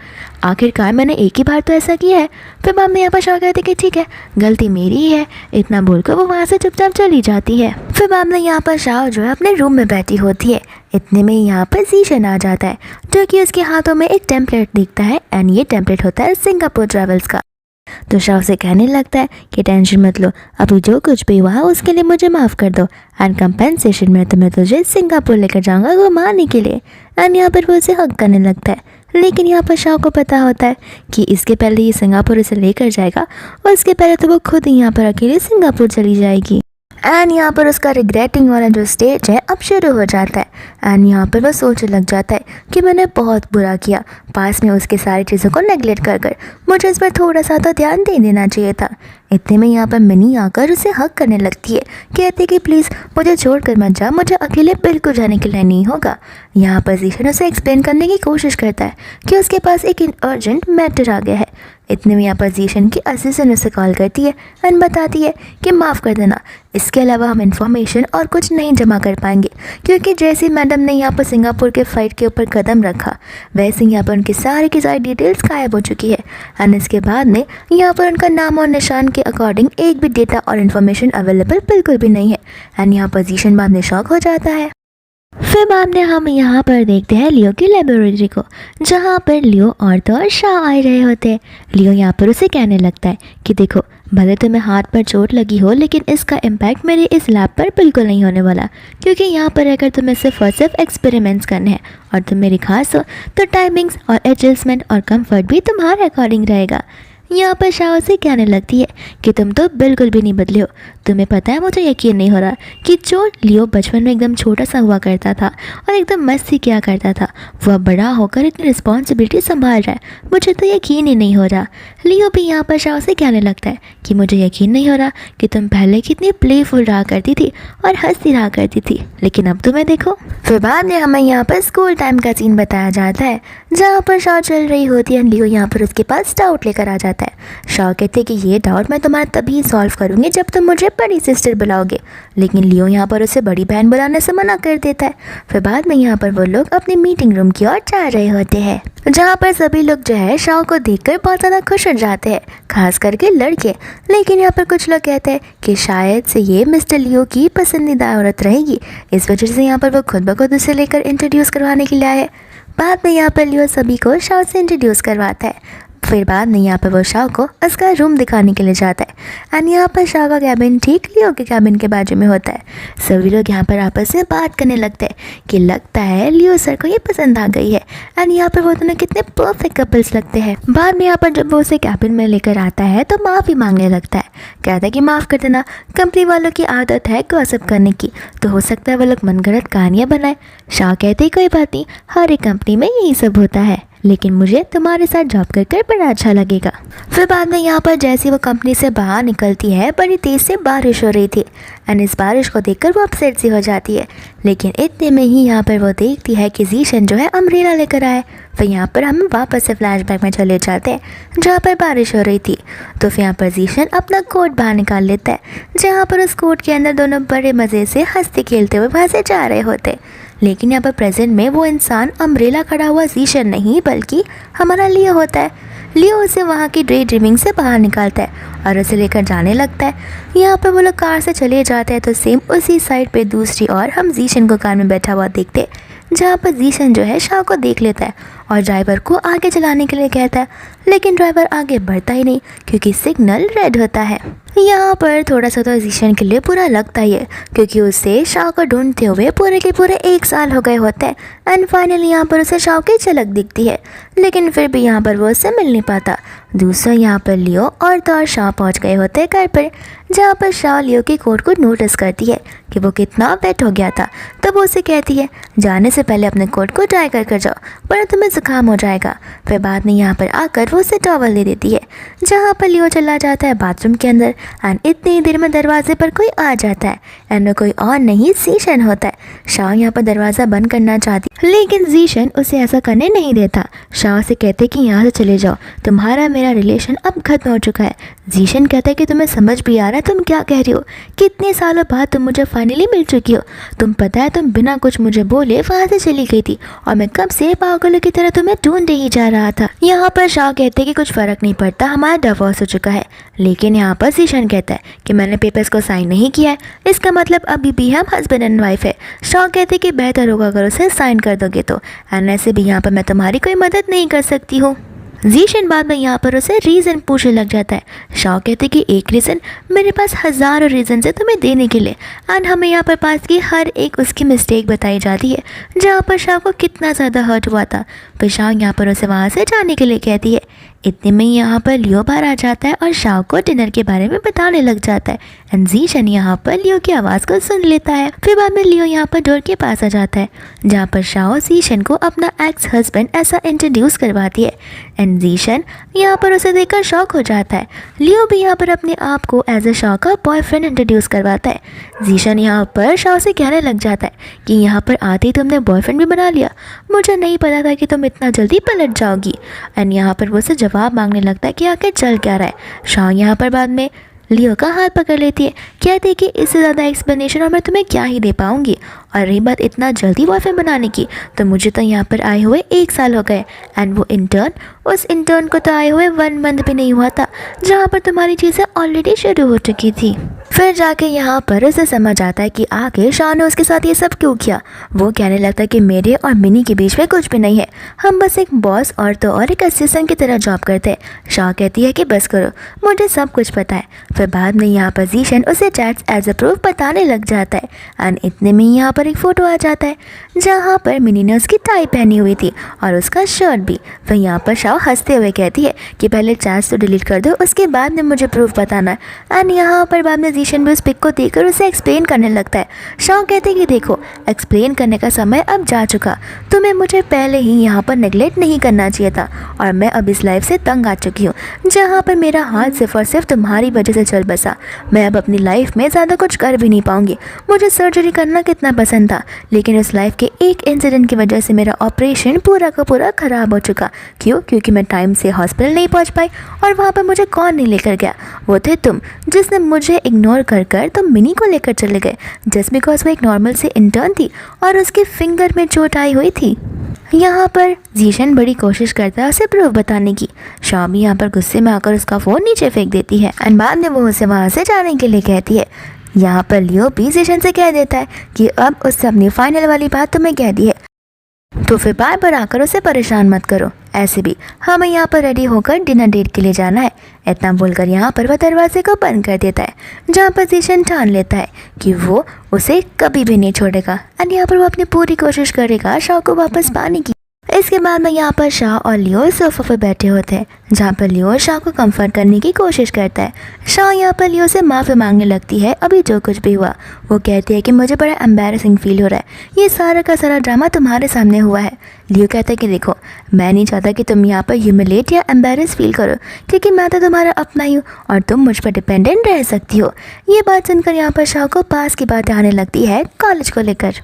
आखिरकार मैंने एक ही बार तो ऐसा किया है। फिर बाद में यहाँ पर शाह कहते कि ठीक है, गलती मेरी ही है। इतना बोलकर वो वहाँ से चुपचाप चली जाती है। फिर बाद में यहाँ पर शाह जो है अपने रूम में बैठी होती है। इतने में यहाँ पर जीशन आ जाता है, जो कि उसके हाथों में एक टेम्पलेट दिखता है एंड ये टेम्पलेट होता है सिंगापुर ट्रैवल्स का। तो शाह से कहने लगता है कि टेंशन मत लो, अभी जो कुछ भी हुआ उसके लिए मुझे माफ़ कर दो, एंड कंपेंसेशन में तो मैं तुझे सिंगापुर लेकर जाऊंगा घुमाने के लिए। एंड यहाँ पर वो उसे हक करने लगता है, लेकिन यहाँ पर शाह को पता होता है कि इसके पहले ये सिंगापुर उसे लेकर जाएगा, और इसके पहले तो वो खुद ही यहाँ पर अकेले सिंगापुर चली जाएगी। एंड यहाँ पर उसका रिग्रेटिंग वाला जो स्टेज है अब शुरू हो जाता है। एंड यहाँ पर वह सोचने लग जाता है कि मैंने बहुत बुरा किया, पास में उसके सारी चीज़ों को नेगलेक्ट कर मुझे इस पर थोड़ा सा तो ध्यान दे देना चाहिए था। इतने में यहाँ पर मिनी आकर उसे हक करने लगती है, कहती कि प्लीज़ मुझे छोड़कर मत जा, मुझे अकेले बिल्कुल जाने के लिए नहीं होगा। यहाँ पर जीशन उसे एक्सप्लेन करने की कोशिश करता है कि उसके पास एक अर्जेंट मैटर आ गया है। इतने में यहाँ पर जीशन की असिस्टेंट उसे कॉल करती है एंड बताती है कि माफ़ कर देना, इसके अलावा हम इन्फॉर्मेशन और कुछ नहीं जमा कर पाएंगे, क्योंकि जैसे मैडम ने यहाँ पर सिंगापुर के फ़्लाइट के ऊपर कदम रखा वैसे यहाँ पर उनकी सारी की सारी डिटेल्स गायब हो चुकी है। एंड इसके बाद में यहाँ पर उनका नाम और निशान के अकॉर्डिंग एक भी डेटा और इन्फॉर्मेशन अवेलेबल बिल्कुल भी नहीं है। एंड यहाँ पर जीशन बाद में शॉक हो जाता है। फिर बाद में हम यहाँ पर देखते हैं लियो की लेबोरेटरी को, जहाँ पर लियो और तो और शाह आ रहे होते हैं। लियो यहाँ पर उसे कहने लगता है कि देखो, भले तुम्हें हाथ पर चोट लगी हो, लेकिन इसका इम्पैक्ट मेरे इस लैब पर बिल्कुल नहीं होने वाला, क्योंकि यहाँ पर अगर तुम्हें सिर्फ और सिर्फ एक्सपेरिमेंट्स करने हैं और तुम मेरी खास हो तो टाइमिंग्स और एडजस्टमेंट और कंफर्ट भी तुम्हारे अकॉर्डिंग रहेगा। यहाँ पर शाह से कहने लगती है कि तुम तो बिल्कुल भी नहीं बदले हो। तुम्हें पता है, मुझे यकीन नहीं हो रहा कि जो लियो बचपन में एकदम छोटा सा हुआ करता था और एकदम मस्ती किया करता था, वह बड़ा होकर इतनी रिस्पॉन्सिबिलिटी संभाल रहा है। मुझे तो यकीन ही नहीं हो रहा। लियो भी यहाँ पर शाह से कहने लगता है कि मुझे यकीन नहीं हो रहा कि तुम पहले कितनी प्लेफुल रहा करती थी और हंसती रहा करती थी, लेकिन अब तुम्हें देखो। फिर बाद में हमें यहाँ पर स्कूल टाइम का सीन बताया जाता है जहाँ पर शॉ चल रही होती है। लियो यहाँ पर उसके पास डाउट लेकर आ जाता है। शॉ कहते हैं कि ये डाउट मैं तुम्हारा तभी सॉल्व करूँगी जब तुम मुझे बड़ी सिस्टर बुलाओगे, लेकिन लियो यहाँ पर उसे बड़ी बहन बुलाने से मना कर देता है। फिर बाद में यहाँ पर वो लोग अपनी मीटिंग रूम की ओर जा रहे होते हैं जहाँ पर सभी लोग जो है शॉ को देखकर बहुत ज़्यादा खुश हो जाते हैं, खास करके लड़के। लेकिन यहाँ पर कुछ लोग कहते हैं कि शायद से ये मिस्टर लियो की पसंदीदा औरत रहेगी, इस वजह से यहाँ पर वो खुद ब खुद उसे लेकर इंट्रोड्यूस करवाने के लिए आए। बाद में यहाँ पर लियो सभी को शॉ से इंट्रोड्यूस करवाता है। फिर बाद में यहाँ पर वो शॉ को उसका रूम दिखाने के लिए जाता है एंड यहाँ पर शॉ का कैबिन ठीक लियो के कैबिन के बाजू में होता है। सभी लोग यहाँ पर आपस में बात करने लगते हैं कि लगता है लियो सर को ये पसंद आ गई है एंड यहाँ पर वो दोनों कितने परफेक्ट कपल्स लगते हैं। बाद में यहाँ पर जब वो उसे कैबिन में लेकर आता है तो माफ़ी मांगने लगता है, कहता है कि माफ़ कर देना, कंपनी वालों की आदत है गॉसिप करने की, तो हो सकता है वो लोग मनगढ़ंत कहानियाँ बनाए। शॉ कहते ही कोई बात नहीं, हर एक कंपनी में यही सब होता है, लेकिन मुझे तुम्हारे साथ जॉब कर बड़ा अच्छा लगेगा। फिर बाद में यहाँ पर जैसे वो कंपनी से बाहर निकलती है, बड़ी तेज़ से बारिश हो रही थी एंड इस बारिश को देखकर वो अपसेट सी हो जाती है। लेकिन इतने में ही यहाँ पर वो देखती है कि जीशन जो है अम्ब्रेला लेकर आए। फिर यहाँ पर हम वापस से फ्लैशबैक में चले जाते हैं जहाँ पर बारिश हो रही थी। तो फिर यहाँ पर जीशन अपना कोट बाहर निकाल लेता है, जहाँ पर उस कोट के अंदर दोनों बड़े मज़े से हंसते खेलते हुए वहाँ से जा रहे होते। लेकिन यहाँ पर प्रेजेंट में वो इंसान अम्ब्रेला खड़ा हुआ जीशन नहीं बल्कि हमारा लियो होता है। लियो उसे वहाँ की डे ड्रीमिंग से बाहर निकालता है और उसे लेकर जाने लगता है। यहाँ पर वो लोग कार से चले जाते हैं तो सेम उसी साइड पे दूसरी ओर हम जीशन को कार में बैठा हुआ देखते हैं, जहाँ पर जीशन जो है शॉ को देख लेता है और ड्राइवर को आगे चलाने के लिए कहता है, लेकिन ड्राइवर आगे बढ़ता ही नहीं क्योंकि सिग्नल रेड होता है। यहाँ पर थोड़ा सा तो जीशन के लिए बुरा लगता ही है क्योंकि उसे शॉ को ढूंढते हुए पूरे के पूरे 1 साल हो गए होते हैं एंड फाइनली यहाँ पर उसे शॉ की झलक दिखती है, लेकिन फिर भी यहाँ पर वो उससे मिल नहीं पाता। दूसरा यहाँ पर लियो और तो और शॉ पहुँच गए होते हैं घर पर, जहाँ पर शॉ लियो के कोट को नोटिस करती है कि वो कितना वेट हो गया था। तब वो उसे कहती है, जाने से पहले अपने कोट को ड्राई कर जाओ वरना तुम्हें जुकाम हो जाएगा। फिर बाद में यहाँ पर आकर वो उसे टॉवल दे देती है, जहाँ पर लियो चला जाता है बाथरूम के अंदर एंड इतनी देर में दरवाजे पर कोई आ जाता है एंड कोई और नहीं जीशन होता है। शॉ यहाँ पर दरवाज़ा बंद करना चाहती लेकिन जीशन उसे ऐसा करने नहीं देता। शॉ से कहते कि यहाँ से चले जाओ, तुम्हारा मेरा रिलेशन अब खत्म हो चुका है। जीशन कहता है कि तुम्हें समझ भी आ रहा है तुम क्या कह रही हो, कितने सालों बाद तुम मुझे फाइनली मिल चुकी हो। तुम पता है तुम बिना कुछ मुझे बोले वहाँ से चली गई थी और मैं कब से पागलों की तरह तुम्हें ढूंढ ही जा रहा था। यहाँ पर शॉ कहते कि कुछ फ़र्क नहीं पड़ता, हमारा डिवोर्स हो चुका है। लेकिन यहाँ पर जीशन कहता है कि मैंने पेपर्स को साइन नहीं किया है, इसका मतलब अभी भी हम हस्बैंड एंड वाइफ है। शॉ कहते कि बेहतर होगा अगर उसे साइन कर दोगे तो, एंड ऐसे भी यहाँ पर मैं तुम्हारी कोई मदद नहीं कर सकती हूँ। जीशन बाद में यहाँ पर उसे रीज़न पूछने लग जाता है। शॉ कहते कि एक रीज़न, मेरे पास हज़ारों रीज़न है तुम्हें देने के लिए एंड हमें यहाँ पर पास की हर एक उसकी मिस्टेक बताई जाती है, जहाँ पर शॉ को कितना ज़्यादा हर्ट हुआ था। फिर शॉ यहाँ पर उसे वहाँ से जाने के लिए कहती है। इतने में यहाँ पर लियो बाहर आ जाता है और शॉ को डिनर के बारे में बताने लग जाता है एंड जीशन यहाँ पर लियो की आवाज़ को सुन लेता है। फिर बाद में लियो यहाँ पर डोर के पास आ जाता है, जहाँ पर शॉ जीशन को अपना एक्स हस्बैंड ऐसा इंट्रोड्यूस करवाती है एंड जीशन यहाँ पर उसे देखकर शॉक हो जाता है। लियो भी यहाँ पर अपने आप को एज ए शॉ का बॉयफ्रेंड इंट्रोड्यूस करवाता है। जीशन यहाँ पर शॉ से कहने लग जाता है कि यहाँ पर आते ही तुमने बॉयफ्रेंड भी बना लिया, मुझे नहीं पता था कि तुम इतना जल्दी पलट जाओगी। एंड यहाँ पर वो उसे जवाब मांगने लगता है कि आखिर चल क्या रहा है। शॉ यहाँ पर बाद में लियो का हाथ पकड़ लेती है, कहती है कि इससे ज़्यादा एक्सप्लेनेशन और मैं तुम्हें क्या ही दे पाऊँगी। और रही बात इतना जल्दी बॉयफ्रेंड बनाने की, तो मुझे तो यहाँ पर आए हुए 1 साल हो गए एंड वो इंटर्न, उस इंटर्न को तो आए हुए 1 मंथ भी नहीं हुआ था, जहाँ पर तुम्हारी चीज़ें ऑलरेडी शुरू हो चुकी थी। फिर जाके यहाँ पर उसे समझ आता है कि आखिर शॉ ने उसके साथ ये सब क्यों किया। वो कहने लगता है कि मेरे और मिनी के बीच में कुछ भी नहीं है, हम बस एक बॉस और तो और एक असिस्टेंट की तरह जॉब करते हैं। शॉ कहती है कि बस करो, मुझे सब कुछ पता है। फिर बाद में यहाँ पर जीशन उसे चैट्स एज अ प्रूफ बताने लग जाता है एंड इतने में यहाँ पर पर एक फ़ोटो आ जाता है जहाँ पर मिनी ने उसकी टाई पहनी हुई थी और उसका शर्ट भी। फिर यहाँ पर शाओ हंसते हुए कहती है कि पहले चैट्स तो डिलीट कर दो, उसके बाद में मुझे प्रूफ बताना है। एंड यहाँ पर बाद में जीशन भी उस पिक को देखकर उसे एक्सप्लेन करने लगता है। शाओ कहते हैं कि देखो, एक्सप्लेन करने का समय अब जा चुका, तुम्हें मुझे पहले ही यहाँ पर नेगलेक्ट नहीं करना चाहिए था और मैं अब इस लाइफ से तंग आ चुकी हूँ जहाँ पर मेरा हाथ सिर्फ और सिर्फ तुम्हारी वजह से चल बसा। मैं अब अपनी लाइफ में ज़्यादा कुछ कर भी नहीं पाऊंगी। मुझे सर्जरी करना कितना पसंद था, लेकिन उस लाइफ के एक इंसिडेंट की वजह से मेरा ऑपरेशन पूरा का पूरा ख़राब हो चुका। क्यों? क्योंकि मैं टाइम से हॉस्पिटल नहीं पहुंच पाई और वहाँ पर मुझे कौन नहीं लेकर गया? वो थे तुम, जिसने मुझे इग्नोर कर कर तुम मिनी को लेकर चले गए जस्ट बिकॉज वो एक नॉर्मल से इंटर्न थी और उसके फिंगर में चोट आई हुई थी। यहाँ पर जीशन बड़ी कोशिश करता है उसे प्रूफ बताने की। शामी यहाँ पर गुस्से में आकर उसका फ़ोन नीचे फेंक देती है एंड बाद में वो उसे वहाँ से जाने के लिए कहती है। यहाँ पर लियो भी जीशन से कह देता है कि अब उससे अपनी फाइनल वाली बात तुम्हें कह दी है, तो फिर बार बार आकर उसे परेशान मत करो। ऐसे भी हमें यहाँ पर रेडी होकर डिनर डेट के लिए जाना है। इतना बोलकर यहाँ पर वह दरवाजे को बंद कर देता है, जहाँ पर जीशन ठान लेता है कि वो उसे कभी भी नहीं छोड़ेगा और यहाँ पर वो अपनी पूरी कोशिश करेगा शाओ को वापस पाने की। इसके बाद में यहाँ पर शाओ और लियो सोफा पर बैठे होते हैं, जहाँ पर लियो शाओ को कंफर्ट करने की कोशिश करता है। शाओ यहाँ पर लियो से माफ़ी मांगने लगती है अभी जो कुछ भी हुआ। वो कहती है कि मुझे बड़ा एम्बैरेसिंग फील हो रहा है, ये सारा का सारा ड्रामा तुम्हारे सामने हुआ है। लियो कहता है कि देखो, मैं नहीं चाहता कि तुम यहाँ पर ह्यूमिलेट या एम्बैरेस फील करो, क्योंकि मैं तो तुम्हारा अपना ही हूँ और तुम मुझ पर डिपेंडेंट रह सकती हो। ये बात सुनकर यहाँ पर शाओ को पास की बातें आने लगती है कॉलेज को लेकर,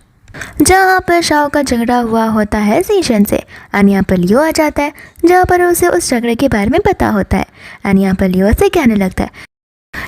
जहाँ पर शाओ का झगड़ा हुआ होता है जीशन से। एंड यहाँ पर लियो आ जाता है, जहाँ पर उसे उस झगड़े के बारे में पता होता है। एंड यहाँ पर लियो से कहने लगता है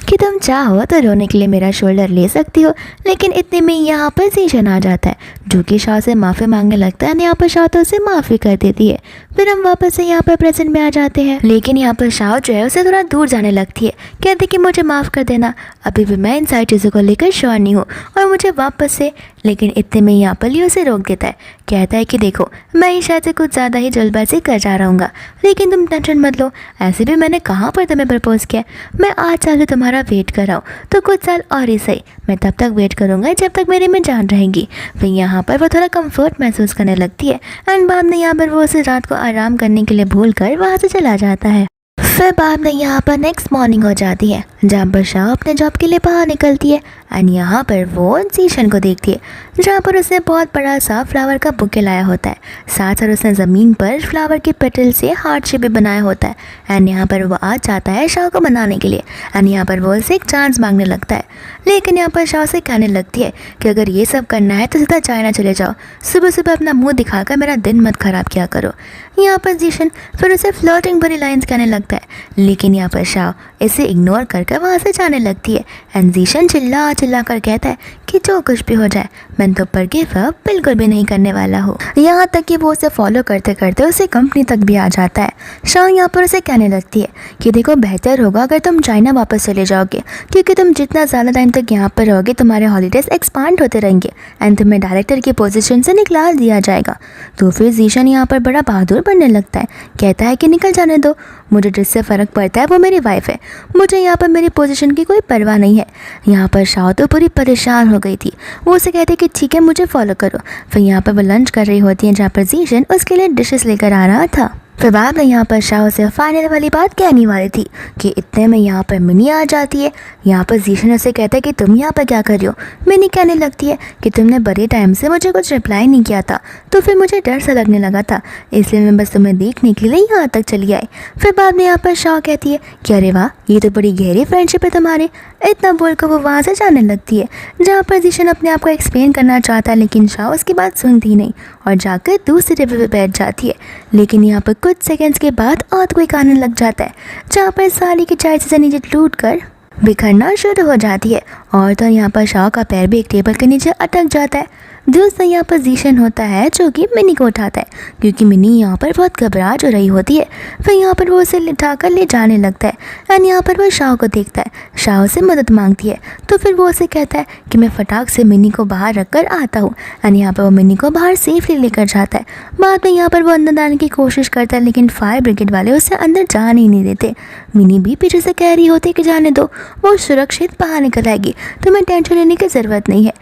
कि तुम चाहो तो रोने के लिए मेरा शोल्डर ले सकती हो, लेकिन इतने में यहाँ पर जीशन आ जाता है जो कि शाओ से माफ़ी मांगने लगता है। यहाँ पर शाओ तो उसे माफ़ी कर देती है। फिर हम वापस से यहाँ पर प्रेजेंट में आ जाते हैं, लेकिन यहाँ पर शाओ जो है उसे थोड़ा दूर जाने लगती है। कहती कि मुझे माफ़ कर देना, अभी भी मैं इन सारी चीज़ों को लेकर श्योर नहीं हूँ और मुझे वापस से। लेकिन इतने में यहाँ पर लियो उसे रोक देता है, कहता है कि देखो, मैं ही शायद से कुछ ज़्यादा ही जल्दबाजी कर जा रहा हूँ, लेकिन तुम टेंशन मत लो। ऐसे भी मैंने कहाँ पर तुम्हें प्रपोज़ किया, मैं 8 साल से तुम्हारा वेट कर रहा हूँ, तो कुछ साल और ही सही, मैं तब तक वेट करूँगा जब तक मेरे में जान रहेगी। फिर यहाँ पर वो थोड़ा कंफर्ट महसूस करने लगती है एंड बाद में यहाँ पर वो उसे रात को आराम करने के लिए भूल कर वहाँ से चला जाता है। फिर बाद में यहाँ पर नेक्स्ट मॉर्निंग हो जाती है, जहाँ पर शाओ अपने जॉब के लिए बाहर निकलती है एंड यहाँ पर वो जीशन को देखती है, जहाँ पर उसने बहुत बड़ा सा फ्लावर का बुके लाया होता है। साथ साथ उसने ज़मीन पर फ्लावर के पेटल से हार्ट शेप भी बनाया होता है। एंड यहाँ पर वो आ जाता है शाओ को मनाने के लिए एंड यहाँ पर वो उसे एक चांस मांगने लगता है, लेकिन यहाँ पर शाओ से कहने लगती है कि अगर ये सब करना है तो सीधा चाइना चले जाओ, सुबह सुबह अपना मुँह दिखाकर मेरा दिन मत ख़राब किया करो। यहाँ पर जीशन फिर उसे फ्लर्टिंग भरी लाइन्स कहने लगता है, लेकिन यहाँ पर शाओ इसे इग्नोर करके वहाँ से जाने लगती है एंड जीशन चिल्ला कर कहता है कि जो कुछ भी हो जाए मैं तो पर गिव अप बिल्कुल भी नहीं करने वाला हूँ। यहाँ तक कि वो उसे फॉलो करते करते उसे कंपनी तक भी आ जाता है। शाओ यहाँ पर उसे कहने लगती है कि देखो, बेहतर होगा अगर तुम चाइना वापस चले जाओगे, क्योंकि तुम जितना ज़्यादा टाइम तक यहाँ पर रहोगे तुम्हारे हॉलीडेज एक्सपांड होते रहेंगे एंड तुम्हें डायरेक्टर की पोजीशन से निकाल दिया जाएगा। तो फिर जीशन यहाँ पर बड़ा बहादुर बनने लगता है, कहता है कि निकल जाने दो, मुझे जिससे फ़र्क पड़ता है वो मेरी वाइफ है, मुझे यहाँ पर मेरी पोजीशन की कोई परवाह नहीं है। यहाँ पर शाओ तो पूरी परेशान हो गई थी, वो उसे कहते कि ठीक है मुझे फॉलो करो। फिर यहाँ पर वो लंच कर रही होती है, जहाँ पर जीशन उसके लिए डिशेस लेकर आ रहा था। फिर बाद में यहाँ पर शाओ से फाइनल वाली बात कहने वाली थी कि इतने में यहाँ पर मिनी आ जाती है। यहाँ पर जीशन उसे कहता है कि तुम यहाँ पर क्या कर रही हो। मिनी कहने लगती है कि तुमने बड़े टाइम से मुझे कुछ रिप्लाई नहीं किया था, तो फिर मुझे डर सा लगने लगा था, इसलिए मैं बस तुम्हें देखने के लिए यहाँ तक चली आई। फिर बाद में यहाँ पर शाओ कहती है कि अरे वाह, ये तो बड़ी गहरी फ्रेंडशिप है तुम्हारी। इतना बोलकर वो वहाँ से जाने लगती है, जहाँ पर जीशन अपने आप को एक्सप्लेन करना चाहता है, लेकिन शाओ उसकी बात सुनती नहीं और जाकर दूसरी टेबल पर बैठ जाती है। लेकिन यहाँ पर कुछ सेकंड्स के बाद अर्थक्वेक आने लग जाता है, जहाँ पर सारी की चाय से नीचे टूट कर बिखरना शुरू हो जाती है और तो यहाँ पर शाओ का पैर भी एक टेबल के नीचे अटक जाता है। दूसरा यहाँ पर जीशन होता है जो कि मिनी को उठाता है, क्योंकि मिनी यहाँ पर बहुत घबरा जो रही होती है। फिर यहाँ पर वो उसे उठाकर ले जाने लगता है एंड यहाँ पर वो शाओ को देखता है, शाओ से मदद मांगती है। तो फिर वो उसे कहता है कि मैं फटाक से मिनी को बाहर रख कर आता हूँ एंड यहाँ पर वो मिनी को बाहर सेफली लेकर जाता है। बाद में यहाँ पर वो अंदर जाने की कोशिश करता है, लेकिन फायर ब्रिगेड वाले उसे अंदर जाने ही नहीं देते। मिनी भी पीछे से कह रही होती है कि जाने दो, वो सुरक्षित बाहर निकल आएगी, तुम्हें टेंशन लेने की ज़रूरत नहीं है।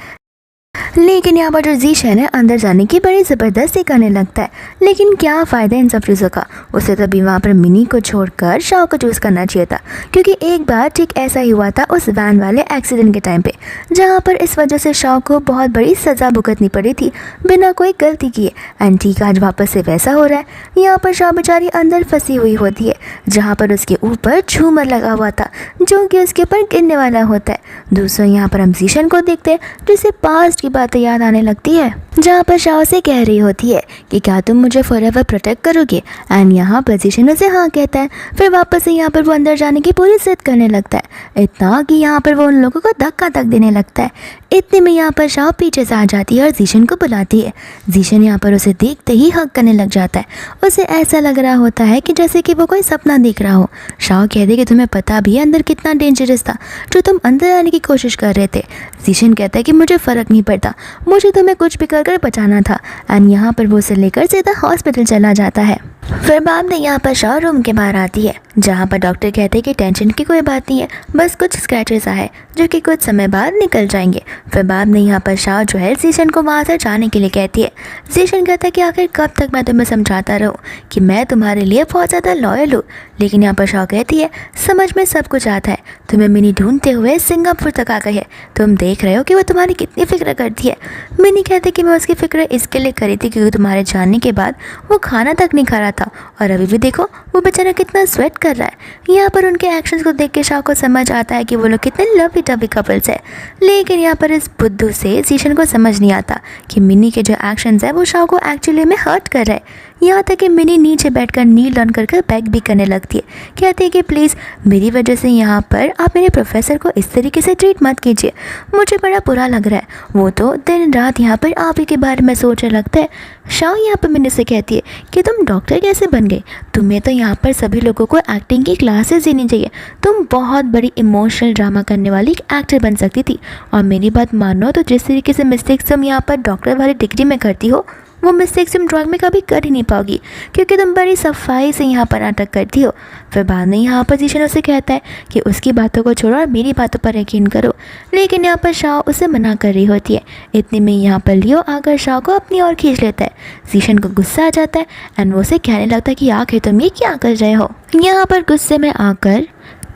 लेकिन यहाँ पर जो जीशन है अंदर जाने की बड़ी ज़बरदस्ती करने लगता है। लेकिन क्या फ़ायदा इन सब चीज़ों का, उसे तभी वहाँ पर मिनी को छोड़कर शाओ को चूज़ करना चाहिए था, क्योंकि एक बार ठीक ऐसा ही हुआ था उस वैन वाले एक्सीडेंट के टाइम पे, जहाँ पर इस वजह से शाओ को बहुत बड़ी सज़ा भुगतनी पड़ी थी बिना कोई गलती किए। एंड ठीक आज वापस से वैसा हो रहा है। यहाँ पर शाओ बेचारी अंदर फंसी हुई होती है, जहाँ पर उसके ऊपर झूमर लगा हुआ था जो कि उसके ऊपर गिरने वाला होता है। दूसरों यहाँ पर हम जीशन को देखते हैं जिसे पास्ट की बातें याद आने लगती है, जहाँ पर शाओ से कह रही होती है कि क्या तुम मुझे फॉरएवर प्रोटेक्ट करोगे। एंड यहाँ पर जीशन उसे हाँ कहता है। फिर वापस से यहाँ पर वो अंदर जाने की पूरी जिद करने लगता है, इतना कि यहाँ पर वो उन लोगों को धक्का तक देने लगता है। इतने में यहाँ पर शाओ पीछे से आ जाती है और जीशन को बुलाती है। जीशन यहाँ पर उसे देखते ही हक करने लग जाता है। उसे ऐसा लग रहा होता है कि जैसे कि वो कोई सपना देख रहा हो। शाओ कहती है कि तुम्हें पता भी है अंदर कितना डेंजरस था जो तुम अंदर आने की कोशिश कर रहे थे। जीशन कहता है कि मुझे फ़र्क नहीं पड़ता, मुझे तुम्हें कुछ भी कर बचाना था। एंड यहाँ पर वो उसे लेकर सीधा हॉस्पिटल चला जाता है। फिर बाद में यहाँ पर शाओ रूम के बाहर आती है, जहाँ पर डॉक्टर कहते हैं कि टेंशन की कोई बात नहीं है, बस कुछ स्क्रैचेस आए जो कि कुछ समय बाद निकल जाएंगे। फिर बाद में यहाँ पर शाओ जो है जीशन को वहाँ से जाने के लिए कहती है। जीशन कहता है कि आखिर कब तक मैं तुम्हें समझाता रहूँ कि मैं तुम्हारे लिए बहुत ज़्यादा लॉयल हूँ। लेकिन यहाँ पर शाओ कहती है समझ में सब कुछ आता है, तुम्हें मिनी ढूंढते हुए सिंगापुर तक आ गई है, तुम देख रहे हो कि वो तुम्हारी कितनी फिक्र करती है। मिनी कहते कि मैं उसकी फिक्र इसके लिए करी थी क्योंकि तुम्हारे जाने के बाद वो खाना तक नहीं खा रहा था और अभी भी देखो वो बेचारा कितना स्वेट कर रहा है। यहाँ पर उनके एक्शंस को देख के शाओ को समझ आता है कि वो लोग कितने लवी टवी कपल्स है। लेकिन यहाँ पर इस बुद्धू से जीशन को समझ नहीं आता कि मिनी के जो एक्शंस है वो शाओ को एक्चुअली में हर्ट कर रहा है। यहाँ तक कि मिनी नीचे बैठकर नील डाउन करके बैक भी करने लगती है। कहती है कि प्लीज़ मेरी वजह से यहाँ पर आप मेरे प्रोफेसर को इस तरीके से ट्रीट मत कीजिए, मुझे बड़ा बुरा लग रहा है। वो तो दिन रात यहाँ पर आप ही के बारे में सोचने लगता है। शाओ यहाँ पर मिनी से कहती है कि तुम डॉक्टर कैसे बन गए, तुम्हें तो यहाँ पर सभी लोगों को एक्टिंग की क्लासेस देनी चाहिए, तुम बहुत बड़ी इमोशनल ड्रामा करने वाली एक्टर बन सकती थी। और मेरी बात मानो तो जिस तरीके से मिस्टेक्स तुम यहाँ पर डॉक्टर वाली डिग्री में करती हो वो मिस्टेक्स तुम ड्राइंग में कभी कर ही नहीं पाओगी, क्योंकि तुम बड़ी सफाई से यहाँ पर नाटक करती हो। फिर बाद में यहाँ पर जीशन उसे कहता है कि उसकी बातों को छोड़ो और मेरी बातों पर यकीन करो। लेकिन यहाँ पर शाओ उसे मना कर रही होती है। इतने में यहाँ पर लियो आकर शाओ को अपनी ओर खींच लेता है। जीशन को गुस्सा आ जाता है एंड वो उसे कहने लगता है कि आखिर तुम ये क्या कर रहे हो। यहाँ पर गुस्से में आकर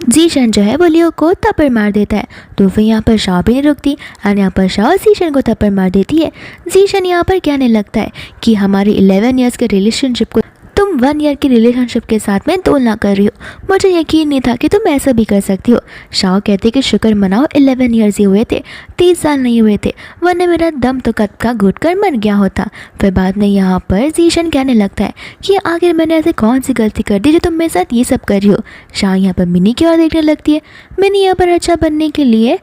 जीशन जो है वो लियो को थप्पड़ मार देता है। तो फिर यहाँ पर शाओ भी नहीं रुकती एंड यहाँ पर शाओ जीशन को थप्पड़ मार देती है। जीशन यहाँ पर कहने लगता है कि हमारी 11 इयर्स के रिलेशनशिप को तुम 1 ईयर की रिलेशनशिप के साथ में तुलना कर रही हो, मुझे यकीन नहीं था कि तुम ऐसा भी कर सकती हो। शाओ कहते कि शुक्र मनाओ 11 इयर्स ही हुए थे, 30 साल नहीं हुए थे, वरना मेरा दम तो कद का घुट कर मर गया होता। फिर बाद में यहाँ पर जीशन कहने लगता है कि आखिर मैंने ऐसे कौन सी गलती कर दी जो तुम मेरे साथ ये सब कर रही हो। शाओ यहाँ पर मिनी की ओर देखने लगती है। मिनी यहाँ पर अच्छा बनने के लिए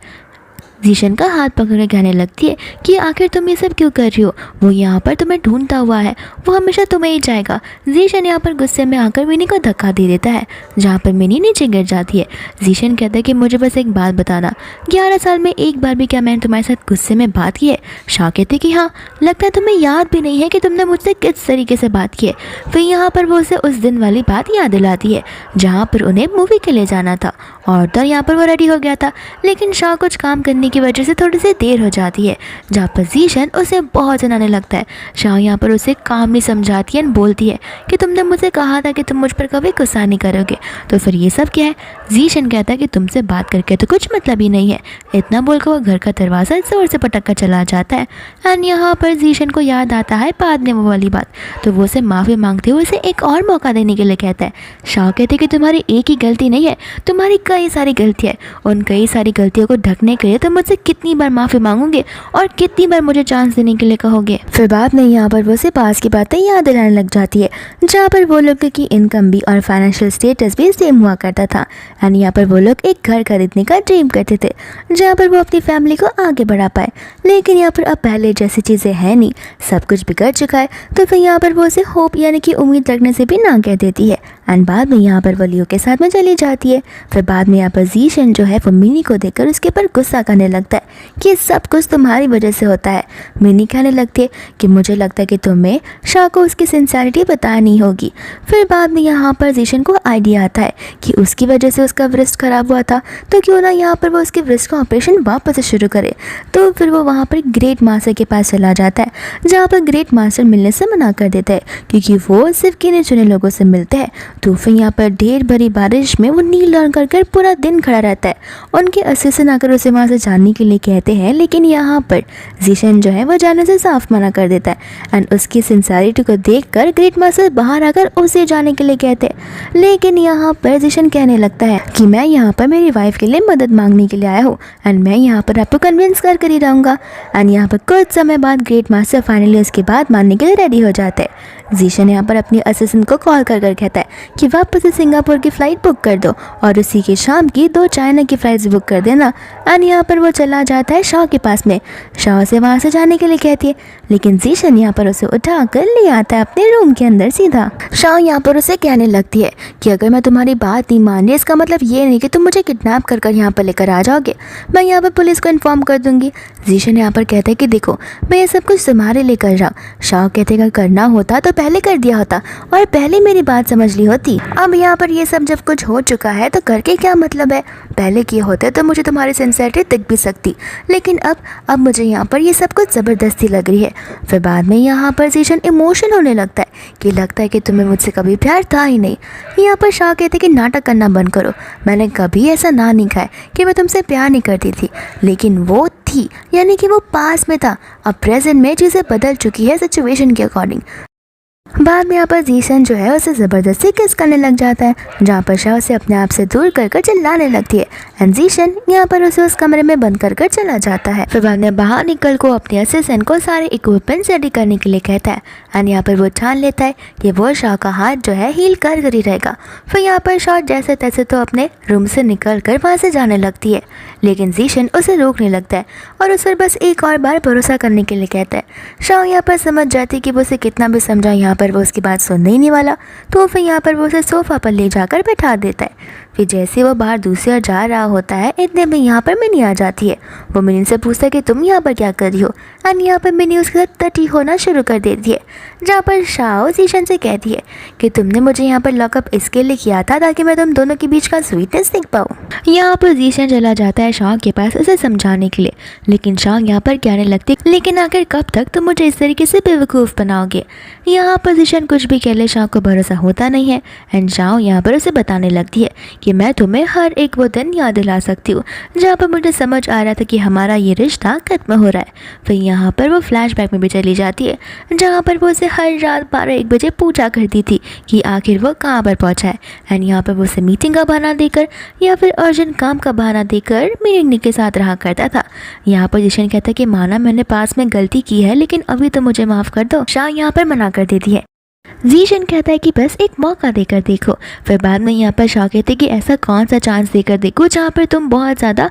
जीशन का हाथ पकड़ के कहने लगती है कि आखिर तुम ये सब क्यों कर रही हो, वो यहाँ पर तुम्हें ढूंढता हुआ है, वो हमेशा तुम्हें ही जाएगा। जीशन यहाँ पर गुस्से में आकर मिनी को धक्का दे देता है, जहाँ पर मिनी नीचे गिर जाती है। जीशन कहता है कि मुझे बस एक बात बताना, 11 साल में एक बार भी क्या मैंने तुम्हारे साथ गुस्से में बात की है। शाह कहते कि हाँ, लगता है तुम्हें याद भी नहीं है कि तुमने मुझसे किस तरीके से बात की है। फिर यहाँ पर वो उसे उस दिन वाली बात याद दिलाती है जहाँ पर उन्हें मूवी के लिए जाना था और तो यहाँ पर वो रेडी हो गया था, लेकिन शाह कुछ काम करने की वजह से थोड़ी सी देर हो जाती है, जहाँ पर जीशन उसे बहुत जनाने लगता है। शाह यहाँ पर उसे कामली समझाती है, बोलती है कि तुमने मुझे कहा था कि तुम मुझ पर कभी गुस्सा नहीं करोगे, तो फिर ये सब क्या है। जीशन कहता है कि तुमसे बात करके तो कुछ मतलब ही नहीं है। इतना बोलकर वो घर का दरवाज़ा जोर से पटक कर चला जाता है। एंड यहाँ पर जीशन को याद आता है बाद में वो वाली बात, तो वो उसे माफ़ी मांगते हुए उसे एक और मौका देने के लिए कहता है। शाह कहते कि तुम्हारी एक ही गलती नहीं है, तुम्हारी कई सारी गलतियाँ है। उन कई सारी गलतियों को ढकने के लिए तुम मुझसे कितनी बार माफ़ी मांगोगे और कितनी बार मुझे चांस देने के लिए कहोगे। फिर बाद में यहाँ पर वो उसे पास की बातें याद दिलाने लग जाती है, जहाँ पर वो लोग की इनकम भी और फाइनेंशियल स्टेटस भी सेम हुआ करता था। एंड यहाँ पर वो लोग एक घर खरीदने का ड्रीम करते थे, जहाँ पर वो अपनी फैमिली को आगे बढ़ा पाए। लेकिन यहाँ पर अब पहले जैसी चीज़ें हैं नहीं, सब कुछ बिगड़ चुका है। तो फिर यहाँ पर वो उसे होप यानी कि उम्मीद रखने से भी ना कह देती है। एंड बाद में यहाँ पर वो लियो के साथ में चली जाती है। फिर बाद में यहाँ पर जीशन जो है वो मिनी को देखकर उसके ऊपर गुस्सा करने लगता है कि सब कुछ तुम्हारी वजह से होता है। मिनी कहने लगती है कि मुझे लगता है कि तुम्हें शाह को उसकी सिंसियरिटी बतानी होगी। फिर बाद में यहाँ पर जीशन को आइडिया आता है कि उसकी वजह से उसका व्रिस्ट खराब हुआ था, तो क्यों ना यहाँ पर वो उसके व्रिस्ट का ऑपरेशन वापस से शुरू करे। तो फिर वो वहाँ पर ग्रेट मास्टर के पास चला जाता है, जहाँ पर ग्रेट मास्टर मिलने से मना कर देता है क्योंकि वो सिर्फ गिने चुने लोगों से मिलते हैं। तो फिर यहाँ पर ढेर भरी बारिश में वो नील डाउन कर पूरा दिन खड़ा रहता है। उनके असिस्टेंट आकर उसे वहाँ से जाने के लिए कहते हैं, लेकिन यहाँ पर जीशन जो है वो जाने से साफ मना कर देता है। एंड उसकी सिंसियरिटी को देखकर ग्रेट मास्टर बाहर आकर उसे जाने के लिए कहते हैं, लेकिन यहाँ पर जीशन कहने लगता है कि मैं यहाँ पर मेरी वाइफ के लिए मदद मांगने के लिए आया हूँ एंड मैं यहाँ पर आपको कन्विंस कर ही रहूँगा। एंड यहाँ पर कुछ समय बाद ग्रेट मास्टर फाइनली उसकी बात मानने के लिए रेडी हो जाते हैं। जीशन यहाँ पर अपनी असिस्टेंट को कॉल कर कहता है कि वापस से सिंगापुर की फ़्लाइट बुक कर दो और उसी की शाम की 2 चाइना की फ़्लाइट्स बुक कर देना। एंड यहाँ पर वो चला जाता है शाह के पास में, शाह से वहाँ से जाने के लिए कहती है, लेकिन जीशन यहाँ पर उसे उठा कर ले आता है अपने रूम के अंदर सीधा। शाह यहाँ पर उसे कहने लगती है कि अगर मैं तुम्हारी बात नहीं मान रही इसका मतलब ये नहीं कि तुम मुझे किडनैप कर यहाँ पर लेकर आ जाओगे, मैं यहाँ पर पुलिस को इन्फॉर्म कर दूंगी। जीशन यहाँ पर कहता है कि देखो मैं ये सब कुछ तुम्हारे लिए कर रहा हूँ। शाह कहते अगर करना होता तो पहले कर दिया होता और पहले मेरी बात समझ ली होती। अब यहाँ पर ये सब जब कुछ हो चुका है तो करके क्या मतलब है, पहले किए होते तो मुझे तुम्हारी सिंसियरिटी दिख भी सकती, लेकिन अब मुझे यहाँ पर ये सब कुछ ज़बरदस्ती लग रही है। फिर बाद में यहाँ पर जीशन इमोशनल होने लगता है कि लगता है कि तुम्हें मुझसे कभी प्यार था ही नहीं। यहाँ पर शाह कहते कि नाटक करना बंद करो, मैंने कभी ऐसा ना नहीं कहा कि मैं तुमसे प्यार नहीं करती थी, लेकिन वो थी, यानी कि वो पास में था। अब प्रेजेंट में चीज़ें बदल चुकी है सिचुएशन के अकॉर्डिंग। बाद में यहाँ पर जीशन जो है उसे ज़बरदस्ती किस करने लग जाता है, जहाँ पर शाह उसे अपने आप से दूर कर चिल्लाने लगती है एंड जीशन यहाँ पर उसे उस कमरे में बंद कर चला जाता है। फिर बाद में बाहर निकल को अपने असिस्टेंट को सारे इक्विपमेंट रेडी करने के लिए कहता है एंड यहाँ पर वो ठान लेता है कि वो शाह का हाथ जो है हील कर ही रहेगा। फिर यहाँ पर शाह जैसे तैसे तो अपने रूम से निकल कर वहाँ से जाने लगती है, लेकिन जीशन उसे रोकने लगता है और उस पर बस एक और बार भरोसा करने के लिए कहता है। शाह यहाँ पर समझ जाती है कि वो उसे कितना भी समझा यहाँ पर वो उसकी बात सुनने ही नहीं वाला, तो फिर यहाँ पर वो उसे सोफ़ा पर ले जाकर बैठा देता है। फिर जैसे वो बाहर दूसरी ओर जा रहा होता है इतने में यहाँ पर मिनी आ जाती है। वो मिनी से पूछता है कि तुम यहाँ पर क्या कर रही हो, एंड यहाँ पर मिनी उसके साथ टटी होना शुरू कर देती है, जहाँ पर शाह जीशन से कहती है कि तुमने मुझे यहाँ पर लॉकअप इसके लिए किया था ताकि मैं तुम दोनों के बीच का स्वीटनेस देख पाऊँ। यहाँ पर जीशन चला जाता है शाह के पास उसे समझाने के लिए, लेकिन शाह यहाँ पर कहने लगती लेकिन आखिर कब तक तुम मुझे इस तरीके से बेवकूफ़ बनाओगे। यहाँ पर जीशन कुछ भी कह ले शाह को भरोसा होता नहीं है एंड शाह यहाँ पर उसे बताने लगती है कि मैं तुम्हें हर एक वो दिन याद दिला सकती हूँ जहाँ पर मुझे समझ आ रहा था कि हमारा ये रिश्ता खत्म हो रहा है। फिर यहाँ पर वो फ्लैशबैक में भी चली जाती है, जहाँ पर वो उसे हर रात 12-1 बजे पूछा करती थी कि आखिर वो कहाँ पर पहुँचा है एंड यहाँ पर वो उसे मीटिंग का बहाना देकर या फिर अर्जेंट काम का बहाना देकर मीटिंग के साथ रहा करता था। यहाँ पर जीशन कहता है कि माना मैंने पास में गलती की है, लेकिन अभी तो मुझे माफ़ कर दो। शाह यहाँ पर मना कर देती है। जीशन कहता है कि बस एक मौका देकर देखो। फिर बाद में यहाँ पर शाह कहते हैं कि ऐसा कौन सा चांस देकर देखो जहाँ पर तुम बहुत ज़्यादा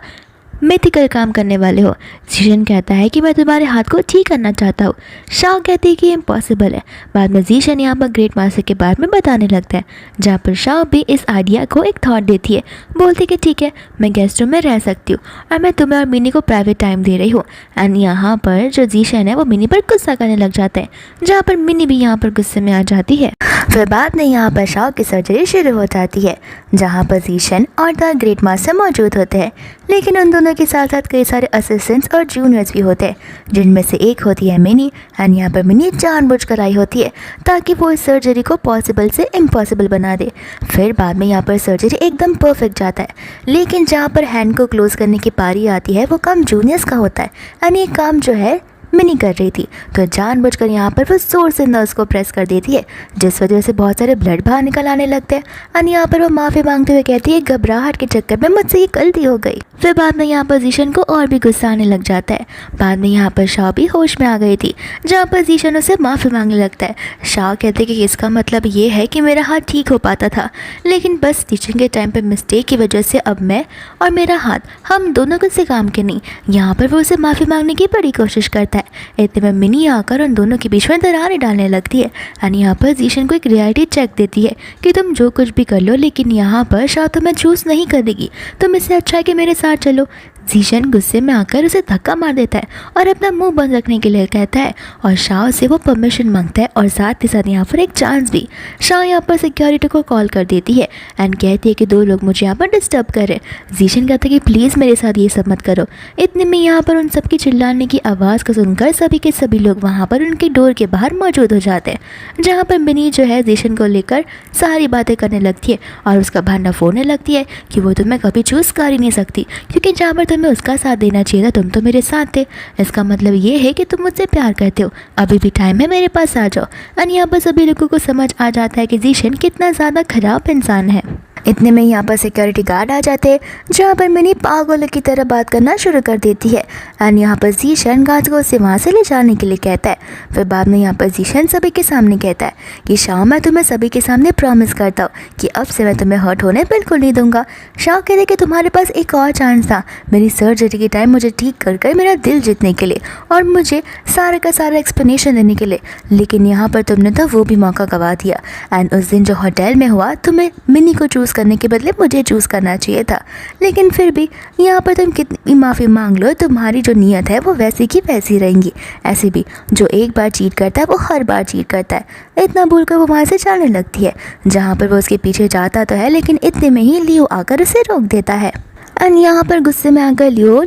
मिथिकल काम करने वाले हो। जीशन कहता है कि मैं तुम्हारे हाथ को ठीक करना चाहता हूँ। शाह कहती है कि इम्पॉसिबल है। बाद में जीशन यहाँ पर ग्रेट मास्टर के बारे में बताने लगता है, जहाँ पर शाह भी इस आइडिया को एक थॉट देती है, बोलती कि ठीक है मैं गेस्ट रूम में रह सकती हूँ और मैं तुम्हें और मिनी को प्राइवेट टाइम दे रही हूँ। एंड यहाँ पर जो जीशन है वो मिनी पर गुस्सा करने लग जाता है, जहाँ पर मिनी भी यहाँ पर गुस्से में आ जाती है। फिर बाद में यहाँ पर शाह की सर्जरी शुरू हो जाती है, जहाँ पर जीशन और द ग्रेट मास्टर मौजूद होते हैं, लेकिन उन दोनों के साथ साथ कई सारे असिस्टेंट्स और जूनियर्स भी होते हैं, जिनमें से एक होती है मिनी। एंड यहाँ पर मिनी जानबूझकर आई होती है ताकि वो इस सर्जरी को पॉसिबल से इम्पॉसिबल बना दे। फिर बाद में यहाँ पर सर्जरी एकदम परफेक्ट जाता है, लेकिन जहाँ पर हैंड को क्लोज करने की पारी आती है वो काम जूनियर्स का होता है एंड ये काम जो है मिनी कर रही थी, तो जानबूझकर यहाँ पर वो जोर से नर्स को प्रेस कर देती है, जिस वजह से बहुत सारे ब्लड बाहर निकल आने लगते हैं। और यहाँ पर वो माफ़ी मांगते हुए कहती है घबराहट के चक्कर में मुझसे ये गलती हो गई। फिर बाद में यहाँ पर जीशन को और भी गुस्सा आने लग जाता है। बाद में यहाँ पर शाह भी होश में आ गई थी, जहाँ पर जीशन उसे माफ़ी मांगने लगता है। शाह कहते कि इसका मतलब ये है कि मेरा हाथ ठीक हो पाता था, लेकिन बस टीचिंग के टाइम पर मिस्टेक की वजह से अब मैं और मेरा हाथ हम दोनों किसी काम के नहीं। यहाँ पर वो उसे माफ़ी मांगने की बड़ी कोशिश करता है, है। इतने में मिनी आकर उन दोनों के बीच में दरारें डालने लगती है एंड यहाँ पर जीशन को एक रियलिटी चेक देती है कि तुम जो कुछ भी कर लो लेकिन यहाँ पर शाह तुम्हें चूज़ नहीं करेगी, तुम इससे अच्छा है कि मेरे साथ चलो। जीशन गुस्से में आकर उसे धक्का मार देता है और अपना मुंह बंद रखने के लिए कहता है और शाह से वो परमिशन मांगता है और साथ ही साथ यहाँ पर एक चांस भी। शाह यहाँ पर सिक्योरिटी को कॉल कर देती है एंड कहती है कि 2 लोग मुझे यहाँ पर डिस्टर्ब कर रहे हैं। जीशन कहता है कि प्लीज़ मेरे साथ ये सब मत करो। इतने में यहाँ पर उन सबकी चिल्लाने की आवाज़ को सुनकर सभी के सभी लोग वहाँ पर उनके डोर के बाहर मौजूद हो जाते हैं, जहाँ पर मिनी जो है जीशन को लेकर सारी बातें करने लगती है और उसका भांडा फोड़ने लगती है कि वो तुम्हें कभी चूज़ कर ही नहीं सकती, क्योंकि जहाँ पर तुम्हें उसका साथ देना चाहिए था तुम तो मेरे साथ थे। इसका मतलब ये है कि तुम मुझसे प्यार करते हो, अभी भी टाइम है, मेरे पास आ जाओ। और यहाँ पर सभी लोगों को समझ आ जाता है कि जीशन कितना ज़्यादा खराब इंसान है। इतने में यहाँ पर सिक्योरिटी गार्ड आ जाते हैं, जहाँ पर मिनी पागलों की तरह बात करना शुरू कर देती है एंड यहाँ पर जीशन गार्ड को उसे वहाँ से ले जाने के लिए कहता है। फिर बाद में यहाँ पर जीशन सभी के सामने कहता है कि शाह मैं तुम्हें सभी के सामने प्रॉमिस करता हूँ कि अब से मैं तुम्हें हर्ट होने बिल्कुल नहीं दूंगा। शाह कहते हैं कि तुम्हारे पास एक और चांस था मेरी सर्जरी के टाइम मुझे ठीक कर मेरा दिल जीतने के लिए और मुझे सारे का सारा एक्सप्लेनेशन देने के लिए, लेकिन यहाँ पर तुमने तो वो भी मौका गवा दिया। एंड उस दिन जो होटल में हुआ तुम्हें मिनी को चूज़ करने के बदले मुझे चूज़ करना चाहिए था, लेकिन फिर भी यहाँ पर तुम कितनी माफ़ी मांग लो तुम्हारी जो नीयत है वो वैसी की वैसी रहेंगी। ऐसे भी जो एक बार चीट करता है वो हर बार चीट करता है। इतना बोलकर वो वहाँ से चलने लगती है, जहाँ पर वो उसके पीछे जाता तो है लेकिन इतने में ही लियो आकर उसे रोक देता है। एंड यहाँ पर गुस्से में आकर लियो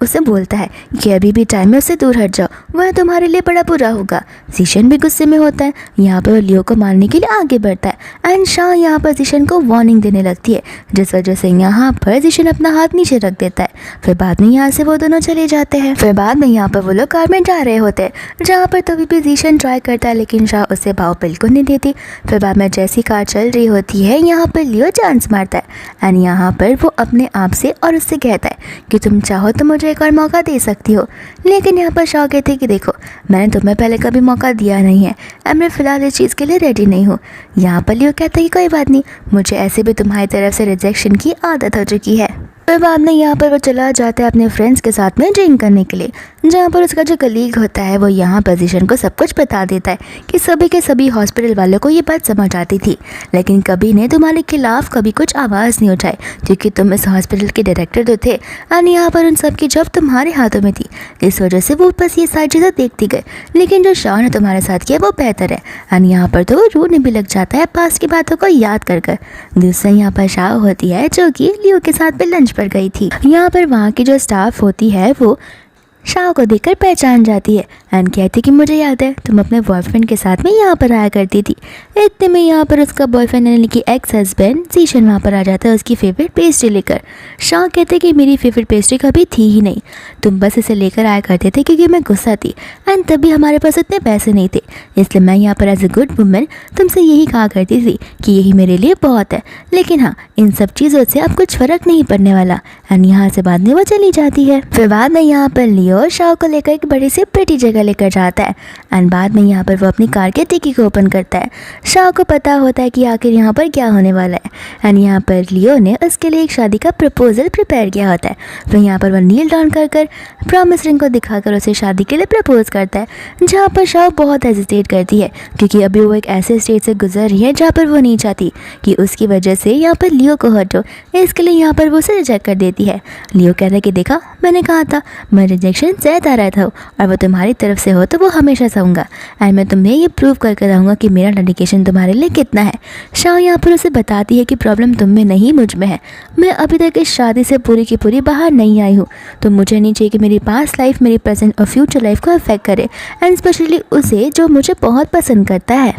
उसे बोलता है कि अभी भी टाइम में उससे दूर हट जाओ, वह तुम्हारे लिए बड़ा बुरा होगा। जीशन भी गुस्से में होता है, यहाँ पर लियो को मारने के लिए आगे बढ़ता है एंड शाह यहाँ पर जीशन को वार्निंग देने लगती है, जिस वजह से यहाँ पर जीशन अपना हाथ नीचे रख देता है। फिर बाद में यहाँ से वो दोनों चले जाते हैं। फिर बाद में यहाँ पर वो लोग कार में जा रहे होते हैं, जहाँ पर तभी भी जीशन ट्राई करता है लेकिन शाह उसे भाव बिल्कुल नहीं देती। फिर बाद में जैसी कार चल रही होती है यहाँ पर लियो चांस मारता है एंड यहाँ पर वो अपने आप से और उससे कहता है कि तुम चाहो तो मुझे एक और मौका दे सकती हो। लेकिन यहाँ पर शाह कहते कि देखो मैंने तुम्हें पहले कभी मौका दिया नहीं है और मैं फ़िलहाल इस चीज़ के लिए रेडी नहीं हूँ। यहाँ पर लियो कहता है कि कोई बात नहीं, मुझे ऐसे भी तुम्हारी तरफ से रिजेक्शन की आदत हो चुकी है। फिर बाद में यहाँ पर वो चला जाता है अपने फ्रेंड्स के साथ में ड्रिंक करने के लिए, जहाँ पर उसका जो कलीग होता है वो यहाँ पर जीशन को सब कुछ बता देता है कि सभी के सभी हॉस्पिटल वालों को ये बात समझ आती थी, लेकिन कभी ने तुम्हारे खिलाफ कभी कुछ आवाज़ नहीं उठाई क्योंकि तुम इस हॉस्पिटल के डायरेक्टर तो थे और यहाँ पर उन सब की जॉब तुम्हारे हाथों में थी। इस वजह से वो बस ये सारी चीज़ें देखती गई, लेकिन जो शाह ने तुम्हारे साथ किया वो बेहतर है। और यहाँ पर तो वो रोने भी लग जाता है पास की बातों को याद कर। दूसरा यहाँ पर शाह होती है जो कि लियो के साथ भी लंच पर गई थी। यहाँ पर वहाँ की जो स्टाफ होती है वो शाह को देखकर पहचान जाती है एंड कहती कि मुझे याद है तुम अपने बॉयफ्रेंड के साथ में यहाँ पर आया करती थी। इतने में यहाँ पर उसका बॉयफ्रेंड यानी कि एक्स हस्बैंड जीशन वहाँ पर आ जाता है उसकी फेवरेट पेस्ट्री लेकर। शाह कहते कि मेरी फेवरेट पेस्ट्री कभी थी ही नहीं, तुम बस इसे लेकर आया करते थे क्योंकि मैं गुस्सा थी एंड तभी हमारे पास इतने पैसे नहीं थे, इसलिए मैं यहाँ पर एज ए गुड वुमेन तुमसे यही कहा करती थी कि यही मेरे लिए बहुत है। लेकिन हाँ, इन सब चीज़ों से अब कुछ फ़र्क नहीं पड़ने वाला। एंड यहाँ से बाद में वो चली जाती है। फिर बाद में यहाँ पर लियो शाह को लेकर एक बड़ी सी प्रिटी जगह लेकर जाता है एंड बाद में यहाँ पर वो अपनी कार के डिक्की को ओपन करता है। शाह को पता होता है कि आखिर यहाँ पर क्या होने वाला है एंड यहाँ पर लियो ने उसके लिए एक शादी का प्रपोजल प्रिपेयर किया होता है। फिर यहाँ पर वो नील डाउन कर प्रॉमिस रिंग को दिखाकर उसे शादी के लिए प्रपोज करता है, जहाँ पर शाह बहुत हेजिटेट करती है क्योंकि अभी वो एक ऐसे स्टेज से गुजर रही है जहाँ पर वो नहीं चाहती कि उसकी वजह से यहाँ पर लियो को हर्ट हो, इसके लिए यहाँ पर वो उसे रिजेक्ट कर देती है। लियो कहता है कि देखा मैंने कहा था मैं रिजेक्शन सहता रहता हूँ और वो तुम्हारी तरफ से हो तो वो हमेशा सहूँगा एंड मैं तुम्हें ये प्रूव करके रहूँगा कि मेरा डेडिकेशन तुम्हारे लिए कितना है। शाह यहाँ पर उसे बताती है कि प्रॉब्लम तुम में नहीं मुझ में है, मैं अभी तक इस शादी से पूरी की पूरी बाहर नहीं आई हूँ, तो मुझे नहीं चाहिए कि मेरी पास्ट लाइफ मेरी प्रेजेंट और फ्यूचर लाइफ को अफेक्ट करे एंड स्पेशली उसे जो मुझे बहुत पसंद करता है।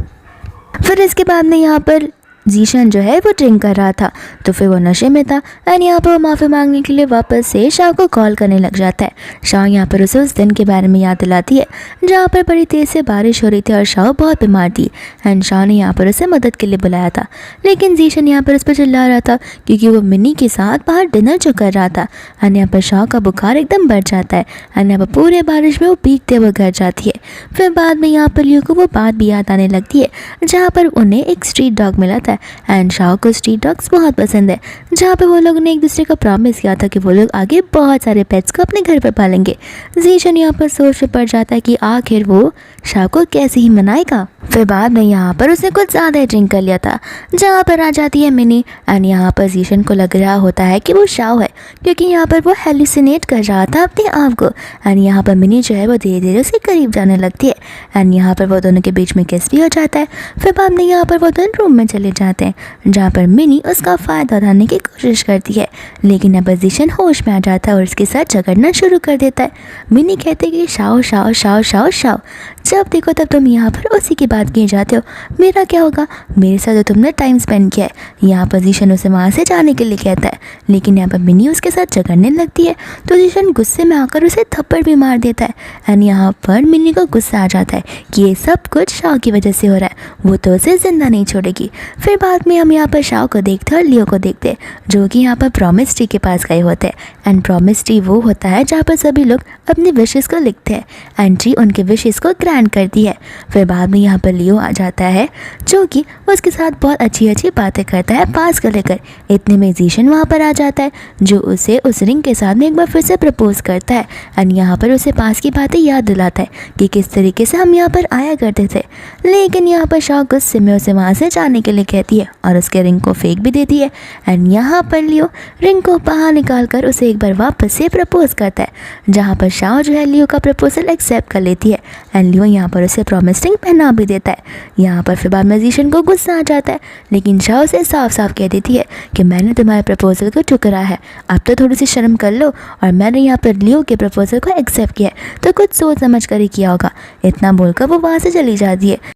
फिर इसके बाद में यहाँ पर जीशन जो है वो ड्रिंक कर रहा था तो फिर वो नशे में था एंड यहाँ पर वो माफ़ी मांगने के लिए वापस से शाह को कॉल करने लग जाता है। शाह यहाँ पर उसे उस दिन के बारे में याद दिलाती है जहाँ पर बड़ी तेज़ से बारिश हो रही थी और शाह बहुत बीमार थी एंड शाह ने यहाँ पर उसे मदद के लिए बुलाया था, लेकिन जीशन यहाँ पर उस पर चिल्ला रहा था क्योंकि वो मिनी के साथ बाहर डिनर जो कर रहा था एंड यहाँ पर शाह का बुखार एकदम बढ़ जाता है एंड यहाँ पर पूरे बारिश में वो भीगते हुए घर जाती है फिर बाद में यहाँ पर लियो को वो बात भी याद आने लगती है जहाँ पर उन्हें एक स्ट्रीट डॉग मिला था एंड शाओ को स्ट्रीट डॉग्स बहुत पसंद है, जहाँ पर वो लोगों ने एक दूसरे को प्रॉमिस किया था कि वो लोग आगे बहुत सारे पेट्स को अपने घर पर पालेंगे। जीशन यहाँ पर सोच में पड़ जाता है कि आखिर वो शाओ को कैसे ही मनाएगा। फिर बाद में यहाँ पर उसने कुछ ज़्यादा ही ड्रिंक कर लिया था, जहाँ पर आ जाती है मिनी एंड यहाँ पर जीशन को लग रहा होता है कि वो शाओ है क्योंकि यहाँ पर वो हेलुसिनेट कर रहा था अपने आप को। एंड यहाँ पर मिनी जो है वो धीरे धीरे उसके करीब जाने लगती है एंड यहाँ पर वो दोनों के बीच में किस भी हो जाता है। फिर बाद में यहाँ पर वो दोनों रूम में चले जाते हैं जहाँ पर मिनी उसका फ़ायदा उठाने की कोशिश करती है, लेकिन अब जीशन होश में आ जाता है और उसके साथ झगड़ना शुरू कर देता है। मिनी कहते कि Shao Shao Shao Shao Shao, जब देखो तब तुम यहाँ पर उसी की बात किए जाते हो, मेरा क्या होगा, मेरे साथ तो तुमने टाइम स्पेंड किया है। यहाँ पर जीशन उसे वहाँ से जाने के लिए कहता है, लेकिन यहाँ पर मिनी उसके साथ झगड़ने लगती है तो जीशन गुस्से में आकर उसे थप्पड़ भी मार देता है एंड यहाँ पर मिनी को गुस्सा आ जाता है कि ये सब कुछ शाओ की वजह से हो रहा है, वो तो उसे जिंदा नहीं छोड़ेगी। फिर बाद में हम यहाँ पर शाओ को देखते हैं और लियो को देखते हैं जो कि यहाँ पर प्रॉमिस ट्री के पास गए होते हैं एंड प्रॉमिस ट्री वो होता है जहाँ पर सभी लोग अपनी विशेस को लिखते हैं एंड ट्री उनके विशेस को ग्रांट करती है। फिर बाद में यहाँ पर लियो आ जाता है जो कि उसके साथ बहुत अच्छी अच्छी बातें करता है पास को लेकर। इतने में जीशन वहाँ पर आ जाता है जो उसे उस रिंग के साथ में एक बार फिर से प्रपोज करता है एंड यहाँ पर उसे पास की बातें याद दिलाता है कि किस तरीके से हम यहाँ पर आया करते थे। लेकिन यहाँ पर शाओ गुस्से में उसे वहाँ से जाने के लिए कहती है और उसके रिंग को फेंक भी देती है एंड यहाँ पर लियो रिंग को बाहर निकाल कर उसे एक बार वापस से प्रपोज करता है, जहाँ पर शाओ जो है लियो का प्रपोजल एक्सेप्ट कर लेती है एंड लियो यहाँ पर उसे प्रॉमिस रिंग पहना भी देता है। यहाँ पर फिर बाद में जीशन को गुस्सा आ जाता है, लेकिन शाओ से साफ साफ कह देती है कि मैंने तुम्हारे प्रपोजल को ठुकरा है, अब तो थोड़ी सी शर्म कर लो, और मैंने यहाँ पर लियो के प्रपोजल को एक्सेप्ट किया है तो कुछ सोच समझ कर ही किया होगा। इतना बोलकर वो वहाँ से चली जाती है,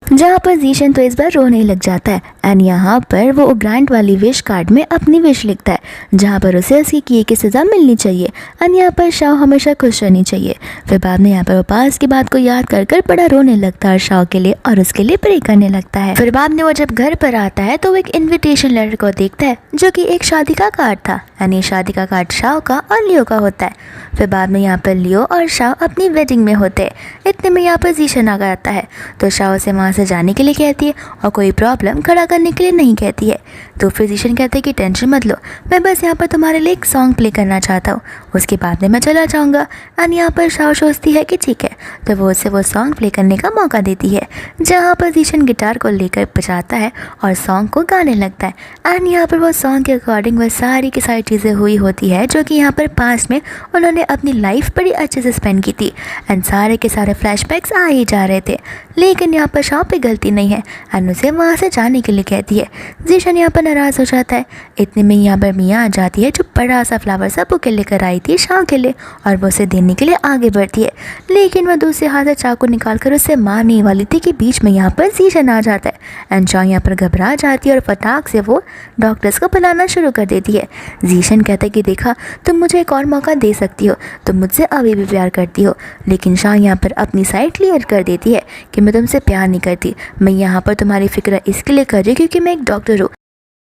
जहाँ पर जीशन तो इस बार रोने लग जाता है एंड यहाँ पर वो ग्रांट वाली विश कार्ड में अपनी विश लिखता है जहाँ पर उसे उसकी किए की सज़ा मिलनी चाहिए एंड यहाँ पर शाओ हमेशा खुश रहनी चाहिए। फिर बाद में यहाँ पर वो पास की बात को याद कर कर बड़ा रोने लगता है शाओ के लिए और उसके लिए प्रे करने लगता है। फिर बाद में वो जब घर पर आता है तो वो एक इन्विटेशन लेटर को देखता है जो कि एक शादी का कार्ड था एंड ये शादी का कार्ड शाओ का और लियो का होता है। फिर बाद में यहाँ पर लियो और शाओ अपनी वेडिंग में होते हैं। इतने में यहाँ पर जीशन आ जाता है तो शाओ से वहाँ से जाने के लिए कहती है और कोई प्रॉब्लम खड़ा करने के लिए नहीं कहती है। तो फिर जीशन कहते हैं कि टेंशन मत लो, मैं बस यहाँ पर तुम्हारे लिए एक सॉन्ग प्ले करना चाहता हूँ, उसके बाद में मैं चला जाऊँगा। एंड यहाँ पर शाओ सोचती है कि ठीक है, तो वो उसे वो सॉन्ग प्ले करने का मौका देती है, जहाँ पर जीशन गिटार को लेकर बजाता है और सॉन्ग को गाने लगता है। एंड यहाँ पर वो सॉन्ग के अकॉर्डिंग वह सारी की सारी चीज़ें हुई होती है जो कि यहाँ पर पास में उन्होंने अपनी लाइफ बड़ी अच्छे से स्पेंड की थी एंड सारे के सारे फ्लैशबैक्स आ ही जा रहे थे। लेकिन यहाँ पर शाओ पे गलती नहीं है एंड उसे वहाँ से जाने के लिए कहती है। जीशन यहाँ पर नाराज़ हो जाता है। इतने में यहाँ पर मिया आ जाती है जो बड़ा सा फ्लावर सा बुके लेकर आई थी शाओ के लिए और वो उसे देने के लिए आगे बढ़ती है, लेकिन वह दूसरे हाथ से चाकू निकाल कर उसे मारने वाली थी कि बीच में यहाँ पर जीशन आ जाता है एंड शाओ यहाँ पर घबरा जाती है और फटाक से वो डॉक्टर्स को बुलाना शुरू कर देती है। जीशन कहता है कि देखा, तुम मुझे एक और मौका दे सकती हो, तुम मुझसे अभी भी प्यार करती हो। लेकिन शाओ यहाँ पर अपनी साइड क्लियर कर देती है कि मैं तुमसे प्यार नहीं करती, मैं यहाँ पर तुम्हारी फिक्र इसके लिए कर रही हूँ क्योंकि मैं एक डॉक्टर हूँ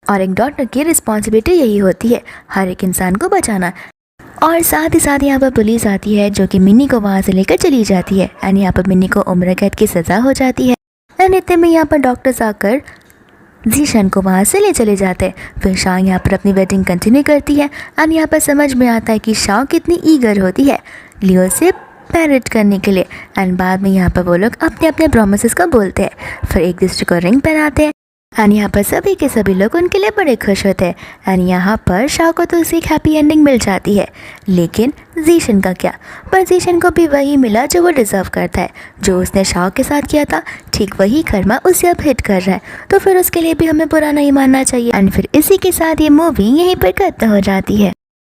और एक डॉक्टर की रिस्पॉन्सिबिलिटी यही होती है हर एक इंसान को बचाना। और साथ ही साथ यहाँ पर पुलिस आती है जो कि मिनी को वहाँ से लेकर चली जाती है एंड यहाँ पर मिनी को उम्र कैद की सज़ा हो जाती है एंड इतने में यहाँ पर डॉक्टर्स आकर जीशन को वहाँ से ले चले जाते हैं। फिर शाओ यहाँ पर अपनी वेडिंग कंटिन्यू करती है एंड यहाँ पर समझ में आता है कि शाओ कितनी ईगर होती है लियो से मैरिज करने के लिए एंड बाद में यहाँ पर वो लोग अपने अपने प्रॉमिसेस को बोलते हैं, फिर एक दूसरे को रिंग पहनाते हैं एंड यहाँ पर सभी के सभी लोग उनके लिए बड़े खुश होते हैं एंड यहाँ पर शाओ को तो उसे एक हैप्पी एंडिंग मिल जाती है। लेकिन जीशन का क्या, पर जीशन को भी वही मिला जो वो डिज़र्व करता है, जो उसने शाओ के साथ किया था ठीक वही कर्मा उसे अब हिट कर रहा है, तो फिर उसके लिए भी हमें बुरा नहीं मानना चाहिए। एंड फिर इसी के साथ ये मूवी यहीं पर खत्म हो जाती है।